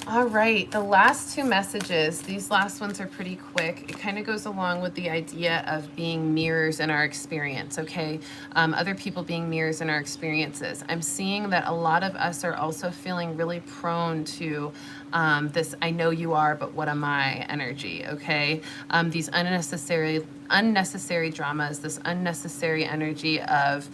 All right, the last two messages, these last ones are pretty quick. It kind of goes along with the idea of being mirrors in our experience, okay? Other people being mirrors in our experiences. I'm seeing that a lot of us are also feeling really prone to this I know you are, but what am I energy, okay? These unnecessary dramas, this unnecessary energy of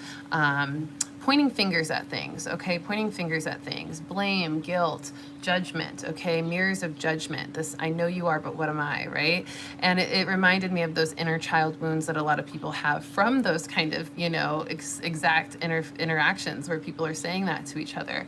pointing fingers at things, okay? Pointing fingers at things, blame, guilt, judgment, okay? Mirrors of judgment, this I know you are, but what am I, right? And it reminded me of those inner child wounds that a lot of people have from those kind of, you know, exact interactions where people are saying that to each other.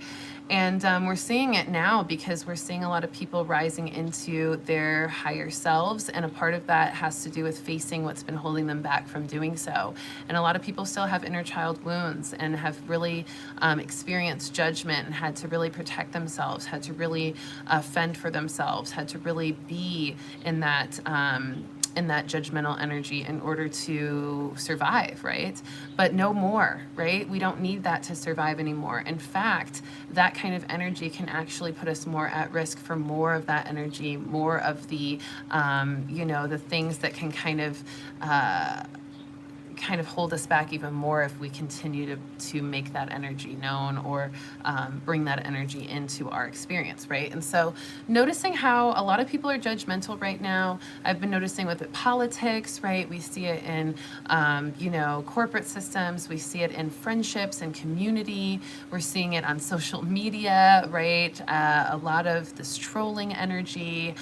And we're seeing it now because we're seeing a lot of people rising into their higher selves. And a part of that has to do with facing what's been holding them back from doing so. And a lot of people still have inner child wounds and have really experienced judgment and had to really protect themselves, had to really fend for themselves, had to really be in that judgmental energy in order to survive, right? But no more, right? We don't need that to survive anymore. In fact, that kind of energy can actually put us more at risk for more of that energy, more of the, you know, the things that can kind of hold us back even more if we continue to make that energy known or bring that energy into our experience, right? And so noticing how a lot of people are judgmental right now. I've been noticing with politics, right? We see it in, you know, corporate systems. We see it in friendships and community. We're seeing it on social media, right? A lot of this trolling energy,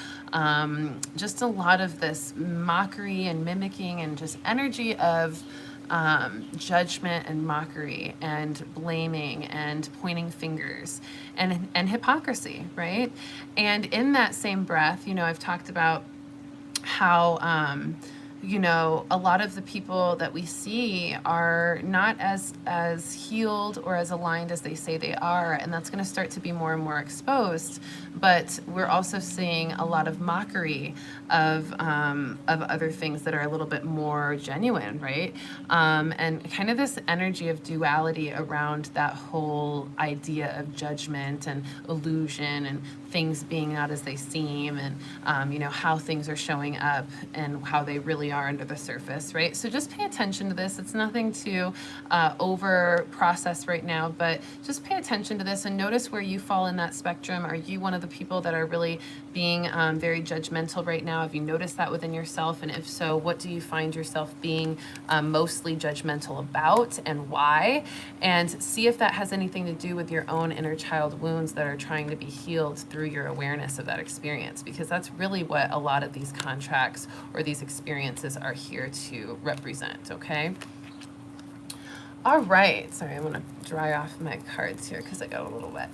just a lot of this mockery and mimicking and just energy of judgment and mockery and blaming and pointing fingers and hypocrisy, right? And in that same breath, you know, I've talked about how you know, a lot of the people that we see are not as healed or as aligned as they say they are, and that's going to start to be more and more exposed. But we're also seeing a lot of mockery of other things that are a little bit more genuine, right? And kind of this energy of duality around that whole idea of judgment and illusion and things being not as they seem, and you know, how things are showing up and how they really are under the surface, right? So just pay attention to this. It's nothing to over process right now, but just pay attention to this and notice where you fall in that spectrum. Are you one of the people that are really being very judgmental right now? Have you noticed that within yourself? And if so, what do you find yourself being mostly judgmental about, and why? And see if that has anything to do with your own inner child wounds that are trying to be healed through your awareness of that experience, because that's really what a lot of these contracts or these experiences are here to represent, okay? All right, sorry, I'm gonna dry off my cards here because I got a little wet.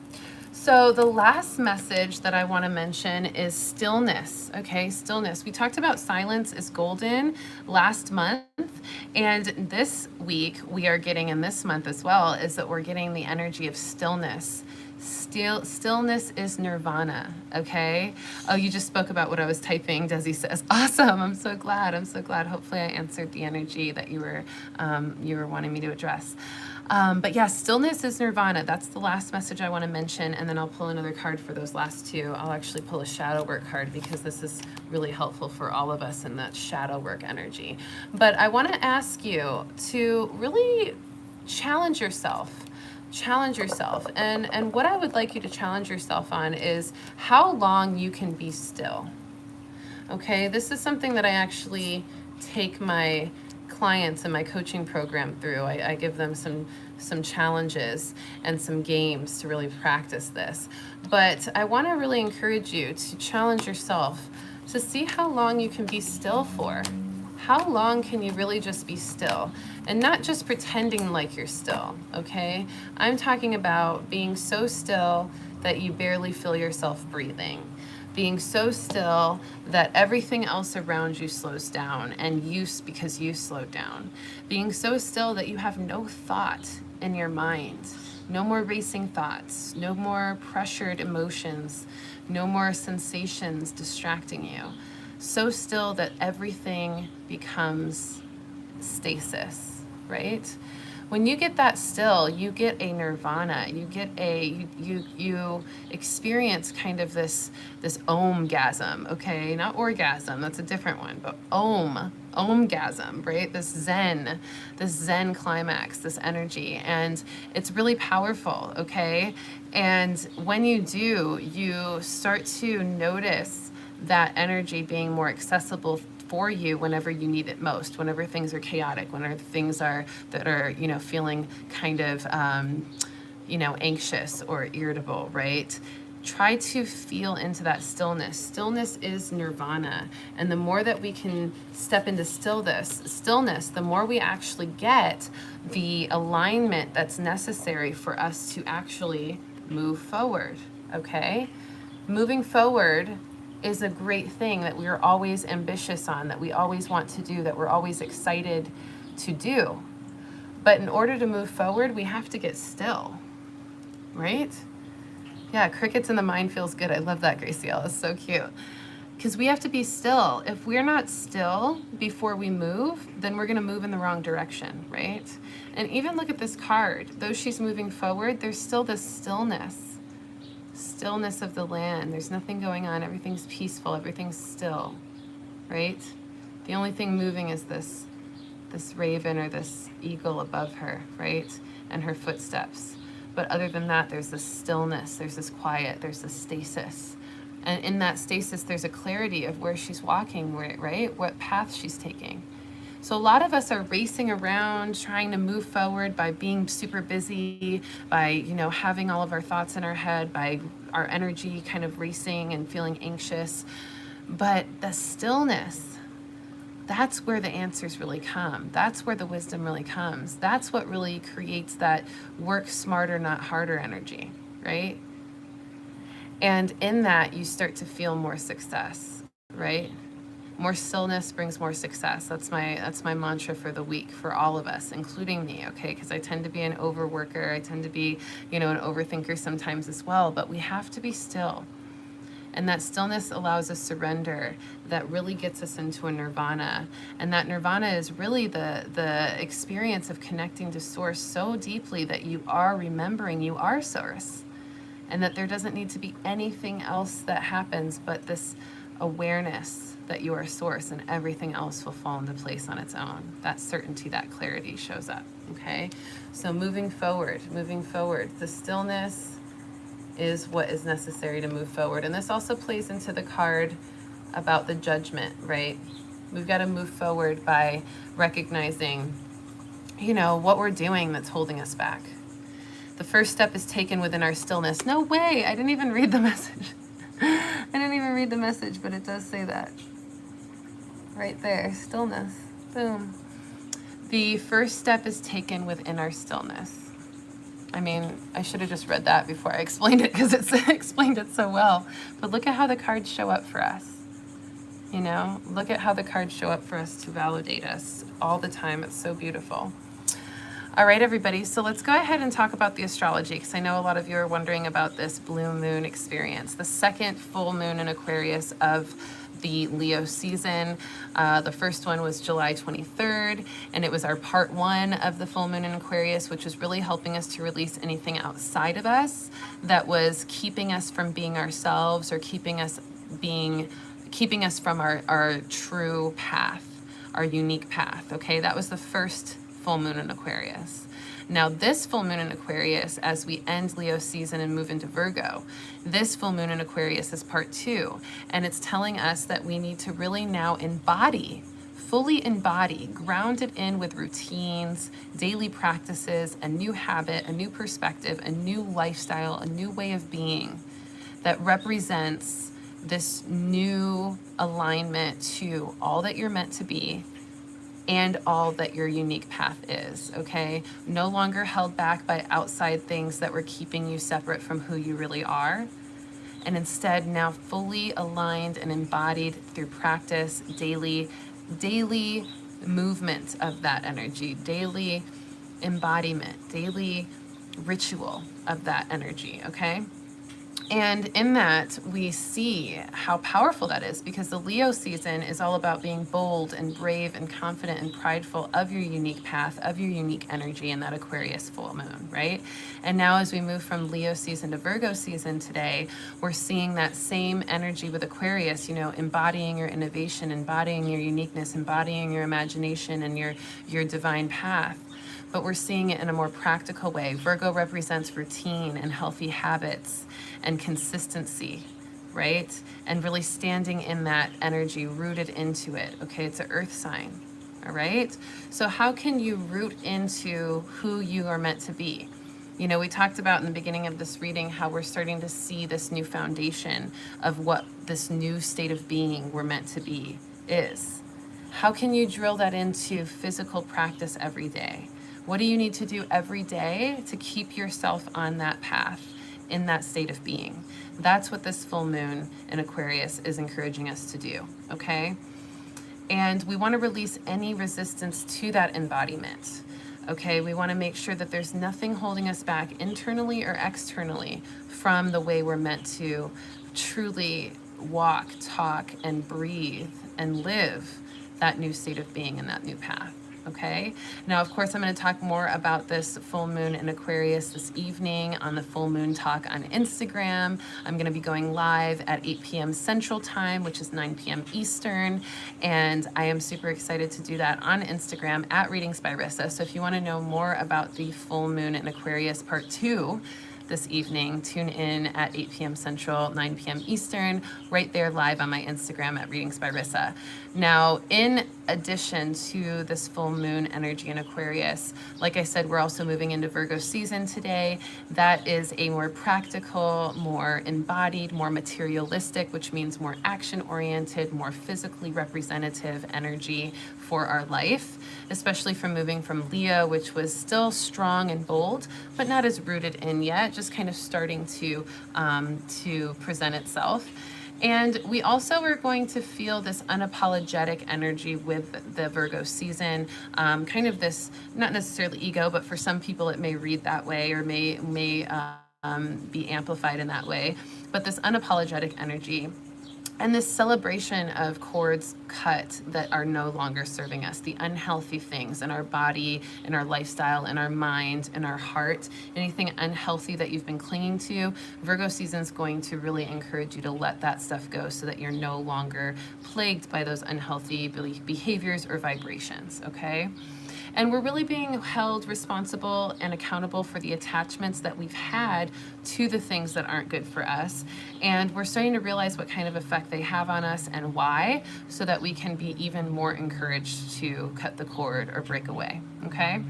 So the last message that I want to mention is stillness, okay? Stillness. We talked about silence is golden last month, and this week we are getting, and this month as well, is that we're getting the energy of stillness. Stillness is nirvana, okay? Oh, you just spoke about what I was typing, Desi says. Awesome, I'm so glad, I'm so glad. Hopefully I answered the energy that you were wanting me to address. But yeah, stillness is nirvana. That's the last message I want to mention, and then I'll pull another card for those last two. I'll actually pull a shadow work card because this is really helpful for all of us in that shadow work energy. But I want to ask you to really challenge yourself. Challenge yourself. And what I would like you to challenge yourself on is how long you can be still. Okay, this is something that I actually take my clients in my coaching program through. I give them some challenges and some games to really practice this. But I want to really encourage you to challenge yourself to see how long you can be still for. How long can you really just be still? And not just pretending like you're still, okay? I'm talking about being so still that you barely feel yourself breathing. Being so still that everything else around you slows down, and because you slowed down. Being so still that you have no thought in your mind. No more racing thoughts, no more pressured emotions, no more sensations distracting you. So still that everything becomes stasis, right? When you get that still, you get a nirvana. You get you experience kind of this om-gasm, okay? Not orgasm, that's a different one, but om-gasm, right? This zen climax, this energy, and it's really powerful, okay? And when you do, you start to notice that energy being more accessible for you whenever you need it most, whenever things are chaotic, whenever things are that are, feeling kind of, anxious or irritable, right? Try to feel into that stillness. Stillness is nirvana. And the more that we can step into stillness, the more we actually get the alignment that's necessary for us to actually move forward, okay? Moving forward is a great thing that we're always ambitious on, that we always want to do, that we're always excited to do. But in order to move forward, we have to get still, right? Yeah, crickets in the mind feels good. I love that, Graciela. It's so cute. Because we have to be still. If we're not still before we move, then we're going to move in the wrong direction, right? And even look at this card. Though she's moving forward, there's still this stillness of the land. There's nothing going on. Everything's peaceful. Everything's still, right? The only thing moving is this raven or this eagle above her, right? And her footsteps. But other than that, there's this stillness, there's this quiet, there's this stasis. And in that stasis, there's a clarity of where she's walking, right? What path she's taking. So a lot of us are racing around trying to move forward by being super busy, by, having all of our thoughts in our head, by our energy kind of racing and feeling anxious. But the stillness, that's where the answers really come. That's where the wisdom really comes. That's what really creates that work smarter, not harder energy, right? And in that, you start to feel more success, right? More stillness brings more success. That's my mantra for the week for all of us, including me, okay? Because I tend to be an overworker. I tend to be, an overthinker sometimes as well. But we have to be still. And that stillness allows us surrender. That really gets us into a nirvana. And that nirvana is really the experience of connecting to Source so deeply that you are remembering you are Source. And that there doesn't need to be anything else that happens but this awareness that you are source, and everything else will fall into place on its own. That certainty, that clarity shows up, okay? So moving forward, the stillness is what is necessary to move forward. And this also plays into the card about the judgment, right? We've got to move forward by recognizing, you know, what we're doing that's holding us back. The first step is taken within our stillness. No way, I didn't even read the message. I didn't even read the message, but it does say that. Right there, stillness, boom. The first step is taken within our stillness. I mean, I should have just read that before I explained it because it's explained it so well. But look at how the cards show up for us. You know, look at how the cards show up for us to validate us all the time. It's so beautiful. All right, everybody. So let's go ahead and talk about the astrology, because I know a lot of you are wondering about this blue moon experience, the second full moon in Aquarius of the Leo season. The first one was July 23rd, and it was our part one of the full moon in Aquarius, which was really helping us to release anything outside of us that was keeping us from being ourselves, or keeping us from our true path, our unique path. Okay, that was the first full moon in Aquarius. Now this full moon in Aquarius, as we end Leo season and move into Virgo, this full moon in Aquarius is part two, and it's telling us that we need to really now fully embody, grounded in with routines, daily practices, a new habit, a new perspective, a new lifestyle, a new way of being that represents this new alignment to all that you're meant to be and all that your unique path is, okay? No longer held back by outside things that were keeping you separate from who you really are, and instead now fully aligned and embodied through practice, daily movement of that energy, daily embodiment, daily ritual of that energy, okay? And in that, we see how powerful that is, because the Leo season is all about being bold and brave and confident and prideful of your unique path, of your unique energy in that Aquarius full moon, right? And now as we move from Leo season to Virgo season today, we're seeing that same energy with Aquarius, you know, embodying your innovation, embodying your uniqueness, embodying your imagination and your divine path. But we're seeing it in a more practical way. Virgo represents routine and healthy habits and consistency, right? And really standing in that energy, rooted into it, okay? It's an earth sign, all right? So how can you root into who you are meant to be? You know, we talked about in the beginning of this reading how we're starting to see this new foundation of what this new state of being we're meant to be is. How can you drill that into physical practice every day? What do you need to do every day to keep yourself on that path, in that state of being? That's what this full moon in Aquarius is encouraging us to do, okay? And we want to release any resistance to that embodiment, okay? We want to make sure that there's nothing holding us back internally or externally from the way we're meant to truly walk, talk, and breathe and live that new state of being and that new path. Okay, now of course I'm going to talk more about this full moon in Aquarius this evening on the Full Moon Talk on Instagram. I'm going to be going live at 8 p.m. Central Time, which is 9 p.m. Eastern, and I am super excited to do that on Instagram at Readings by Rissa. So if you want to know more about the full moon in Aquarius part 2 this evening, tune in at 8 p.m. Central, 9 p.m. Eastern, right there live on my Instagram at Readings by Rissa. Now, in addition to this full moon energy in Aquarius, like I said, we're also moving into Virgo season today. That is a more practical, more embodied, more materialistic, which means more action-oriented, more physically representative energy for our life, especially from moving from Leo, which was still strong and bold, but not as rooted in yet, just kind of starting to present itself. And we also are going to feel this unapologetic energy with the Virgo season, kind of this, not necessarily ego, but for some people it may read that way or may be amplified in that way, but this unapologetic energy and this celebration of cords cut that are no longer serving us, the unhealthy things in our body, in our lifestyle, in our mind, in our heart, anything unhealthy that you've been clinging to, Virgo season's going to really encourage you to let that stuff go so that you're no longer plagued by those unhealthy behaviors or vibrations, okay? And we're really being held responsible and accountable for the attachments that we've had to the things that aren't good for us. And we're starting to realize what kind of effect they have on us and why, so that we can be even more encouraged to cut the cord or break away, okay?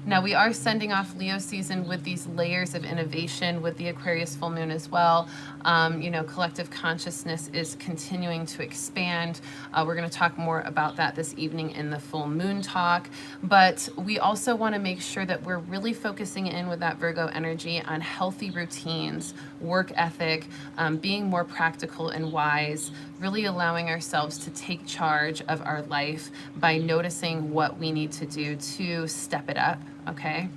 Now we are sending off Leo season with these layers of innovation with the Aquarius full moon as well. You know, collective consciousness is continuing to expand. We're going to talk more about that this evening in the full moon talk. But we also want to make sure that we're really focusing in with that Virgo energy on healthy routines, work ethic, being more practical and wise, really allowing ourselves to take charge of our life by noticing what we need to do to step it up. Okay,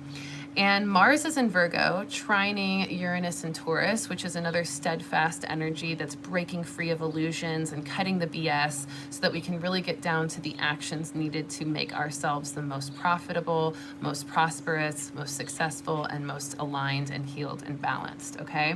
and Mars is in Virgo, trining Uranus and Taurus, which is another steadfast energy that's breaking free of illusions and cutting the BS so that we can really get down to the actions needed to make ourselves the most profitable, most prosperous, most successful, and most aligned and healed and balanced, okay?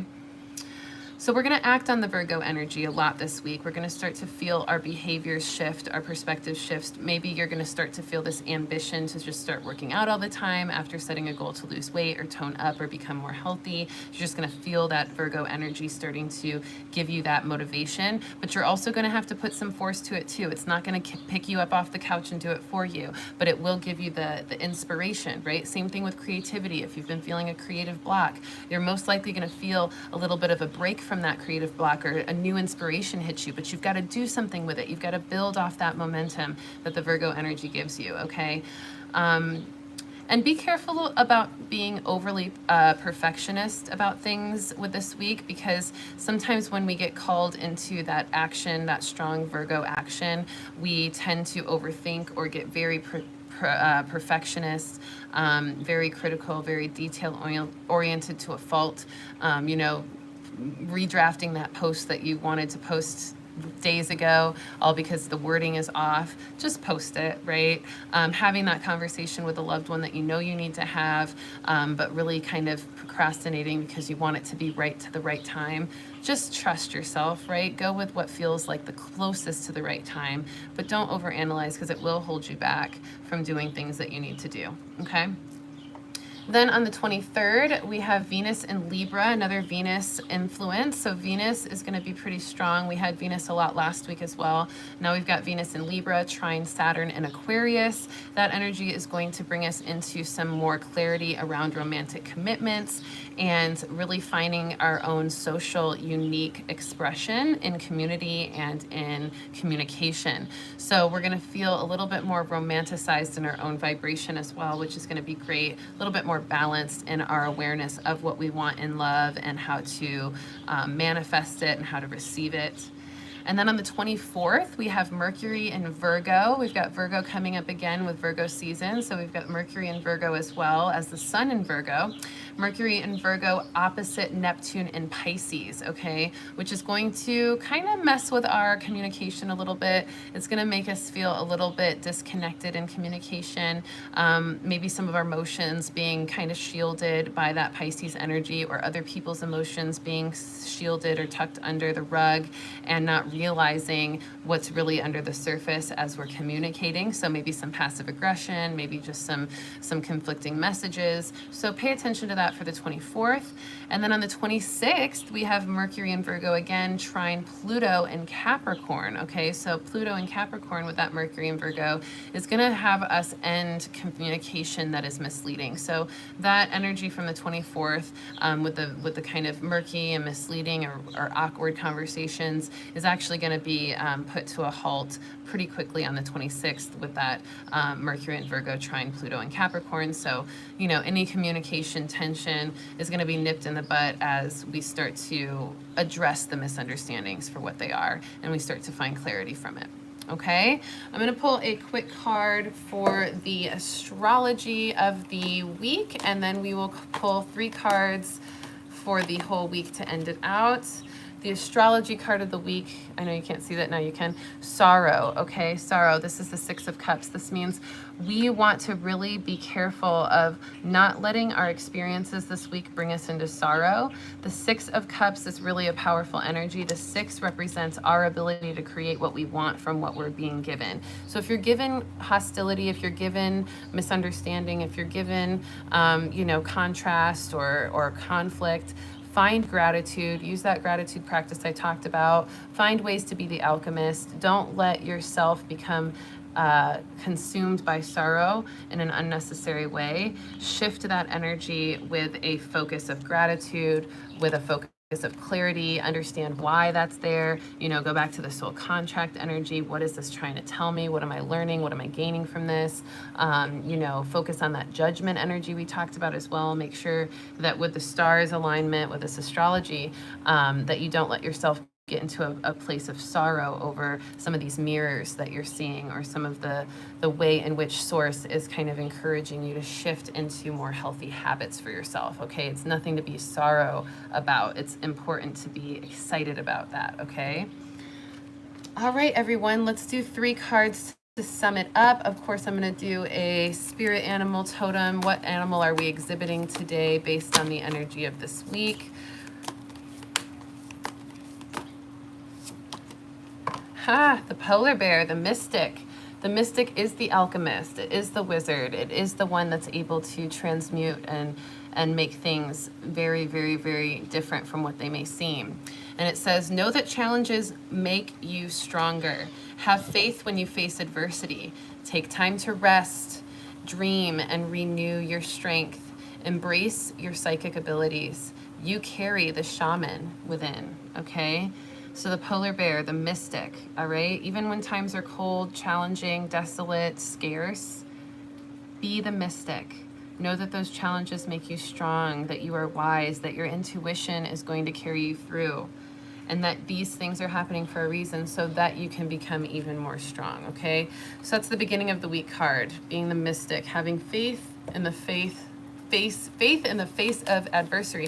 So we're going to act on the Virgo energy a lot this week. We're going to start to feel our behaviors shift, our perspective shifts. Maybe you're going to start to feel this ambition to just start working out all the time after setting a goal to lose weight or tone up or become more healthy. You're just going to feel that Virgo energy starting to give you that motivation, but you're also going to have to put some force to it too. It's not going to pick you up off the couch and do it for you, but it will give you the inspiration, right? Same thing with creativity. If you've been feeling a creative block, you're most likely going to feel a little bit of a break from that creative block, or a new inspiration hits you, but you've got to do something with it. You've got to build off that momentum that the Virgo energy gives you, okay? And be careful about being overly perfectionist about things with this week, because sometimes when we get called into that action, that strong Virgo action, we tend to overthink or get very perfectionist, very critical, very detail oriented to a fault. You know, redrafting that post that you wanted to post days ago, all because the wording is off. Just post it, right? Having that conversation with a loved one that you know you need to have, but really kind of procrastinating because you want it to be right to the right time. Just trust yourself, right? Go with what feels like the closest to the right time, but don't overanalyze, because it will hold you back from doing things that you need to do, okay? Then on the 23rd, we have Venus in Libra, another Venus influence. So Venus is going to be pretty strong. We had Venus a lot last week as well. Now we've got Venus in Libra, trine Saturn in Aquarius. That energy is going to bring us into some more clarity around romantic commitments and really finding our own social unique expression in community and in communication. So we're going to feel a little bit more romanticized in our own vibration as well, which is going to be great. A little bit more balanced in our awareness of what we want in love and how to manifest it and how to receive it. And then on the 24th, we have Mercury in Virgo. We've got Virgo coming up again with Virgo season. So we've got Mercury in Virgo as well as the Sun in Virgo. Mercury in Virgo opposite Neptune in Pisces, okay? Which is going to kind of mess with our communication a little bit. It's going to make us feel a little bit disconnected in communication. Maybe some of our emotions being kind of shielded by that Pisces energy, or other people's emotions being shielded or tucked under the rug and not realizing what's really under the surface as we're communicating. So maybe some passive aggression, maybe just some conflicting messages. So pay attention to that for the 24th. And then on the 26th, we have Mercury in Virgo again, trine Pluto in Capricorn. Okay, so Pluto in Capricorn with that Mercury in Virgo is going to have us end communication that is misleading. So that energy from the 24th with the kind of murky and misleading or awkward conversations is actually going to be put to a halt pretty quickly on the 26th with that Mercury in Virgo trine Pluto in Capricorn. So, you know, any communication tension is going to be nipped in the butt as we start to address the misunderstandings for what they are and we start to find clarity from it. Okay, I'm going to pull a quick card for the astrology of the week, and then we will pull 3 cards for the whole week to end it out. The astrology card of the week, I know you can't see that now, you can. Sorrow, okay? Sorrow, this is the Six of Cups. This means we want to really be careful of not letting our experiences this week bring us into sorrow. The Six of Cups is really a powerful energy. The six represents our ability to create what we want from what we're being given. So if you're given hostility, if you're given misunderstanding, if you're given, contrast or conflict, find gratitude, use that gratitude practice I talked about, find ways to be the alchemist. Don't let yourself become consumed by sorrow in an unnecessary way. Shift that energy with a focus of gratitude, with a focus of clarity, understand why that's there, go back to the soul contract energy. What is this trying to tell me? What am I learning? What am I gaining from this? Focus on that judgment energy we talked about as well. Make sure that with the stars alignment, with this astrology, that you don't let yourself get into a place of sorrow over some of these mirrors that you're seeing, or some of the way in which source is kind of encouraging you to shift into more healthy habits for yourself. Okay, it's nothing to be sorrow about. It's important to be excited about that. Okay, all right, everyone, let's do 3 cards to sum it up. Of course, I'm going to do a spirit animal totem. What animal are we exhibiting today based on the energy of this week? The polar bear, the mystic. The mystic is the alchemist. It is the wizard. It is the one that's able to transmute and make things very, very, very different from what they may seem. And it says, know that challenges make you stronger. Have faith when you face adversity. Take time to rest, dream, and renew your strength. Embrace your psychic abilities. You carry the shaman within, okay? So the polar bear, the mystic, all right? Even when times are cold, challenging, desolate, scarce, be the mystic. Know that those challenges make you strong, that you are wise, that your intuition is going to carry you through, and that these things are happening for a reason so that you can become even more strong, okay? So that's the beginning of the week card, being the mystic, having faith in the faith in the face of adversity.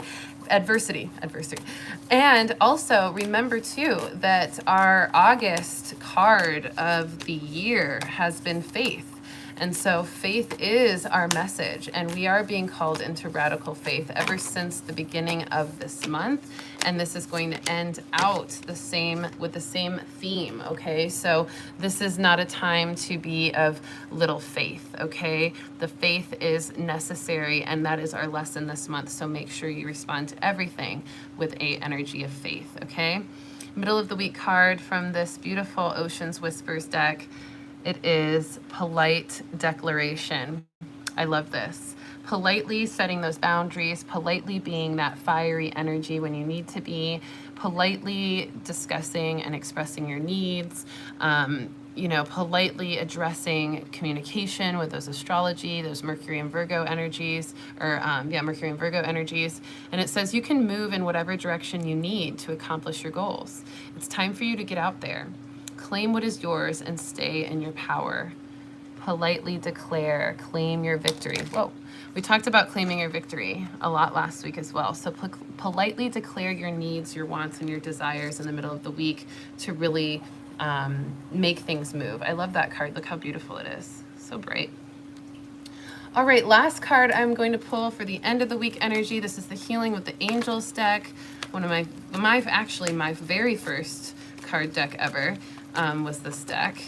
And also remember too that our August card of the year has been faith. And so faith is our message, and we are being called into radical faith ever since the beginning of this month. And this is going to end out with the same theme, okay? So this is not a time to be of little faith, okay? The faith is necessary, and that is our lesson this month. So make sure you respond to everything with a energy of faith, okay? Middle of the week card from this beautiful Ocean's Whispers deck. It is polite declaration. I love this. Politely setting those boundaries, politely being that fiery energy when you need to be, politely discussing and expressing your needs, politely addressing communication with those astrology, those Mercury and Virgo energies, Mercury and Virgo energies. And it says you can move in whatever direction you need to accomplish your goals. It's time for you to get out there. Claim what is yours and stay in your power. Politely declare, claim your victory. Whoa, we talked about claiming your victory a lot last week as well. So politely declare your needs, your wants, and your desires in the middle of the week to really make things move. I love that card. Look how beautiful it is. So bright. All right, last card I'm going to pull for the end of the week energy. This is the Healing with the Angels deck. One of my very first card deck ever was this deck.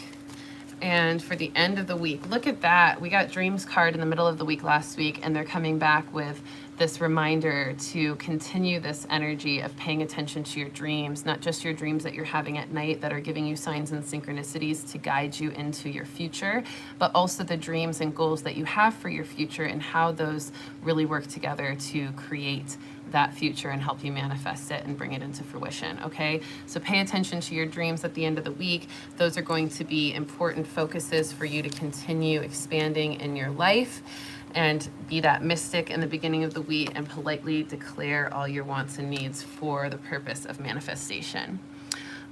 And for the end of the week, look at that. We got Dreams card in the middle of the week last week, and they're coming back with this reminder to continue this energy of paying attention to your dreams, not just your dreams that you're having at night that are giving you signs and synchronicities to guide you into your future, but also the dreams and goals that you have for your future and how those really work together to create that future and help you manifest it and bring it into fruition, okay? So pay attention to your dreams at the end of the week. Those are going to be important focuses for you to continue expanding in your life, and be that mystic in the beginning of the week and politely declare all your wants and needs for the purpose of manifestation.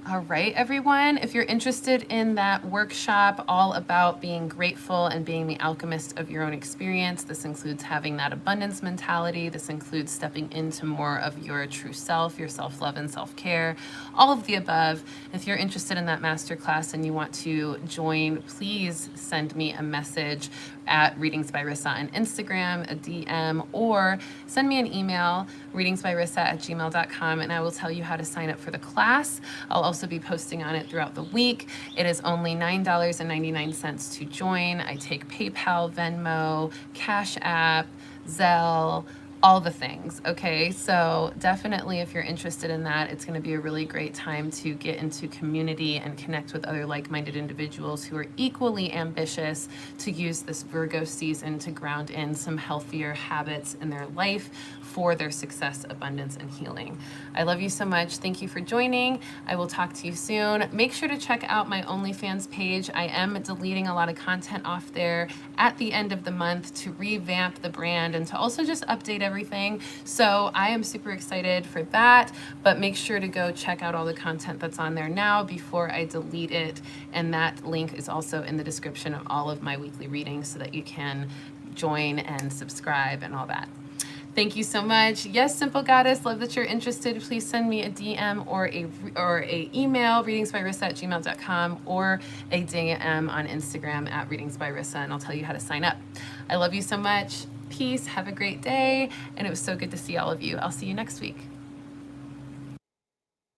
All right, everyone, if you're interested in that workshop all about being grateful and being the alchemist of your own experience, this includes having that abundance mentality. This includes stepping into more of your true self, your self-love and self-care, all of the above. If you're interested in that masterclass and you want to join, please send me a message at Readings by Rissa on Instagram, a DM, or send me an email, readingsbyrissa@gmail.com, and I will tell you how to sign up for the class. I'll also be posting on it throughout the week. It is only $9.99 to join. I take PayPal, Venmo, Cash App, Zelle, all the things, okay? So definitely if you're interested in that, it's gonna be a really great time to get into community and connect with other like-minded individuals who are equally ambitious to use this Virgo season to ground in some healthier habits in their life for their success, abundance, and healing. I love you so much. Thank you for joining. I will talk to you soon. Make sure to check out my OnlyFans page. I am deleting a lot of content off there at the end of the month to revamp the brand and to also just update everything. So I am super excited for that, but make sure to go check out all the content that's on there now before I delete it. And that link is also in the description of all of my weekly readings so that you can join and subscribe and all that. Thank you so much. Yes, Simple Goddess, love that you're interested. Please send me a DM or a email, readingsbyrissa@gmail.com, or a DM on Instagram at readingsbyrissa, and I'll tell you how to sign up. I love you so much. Peace. Have a great day. And it was so good to see all of you. I'll see you next week.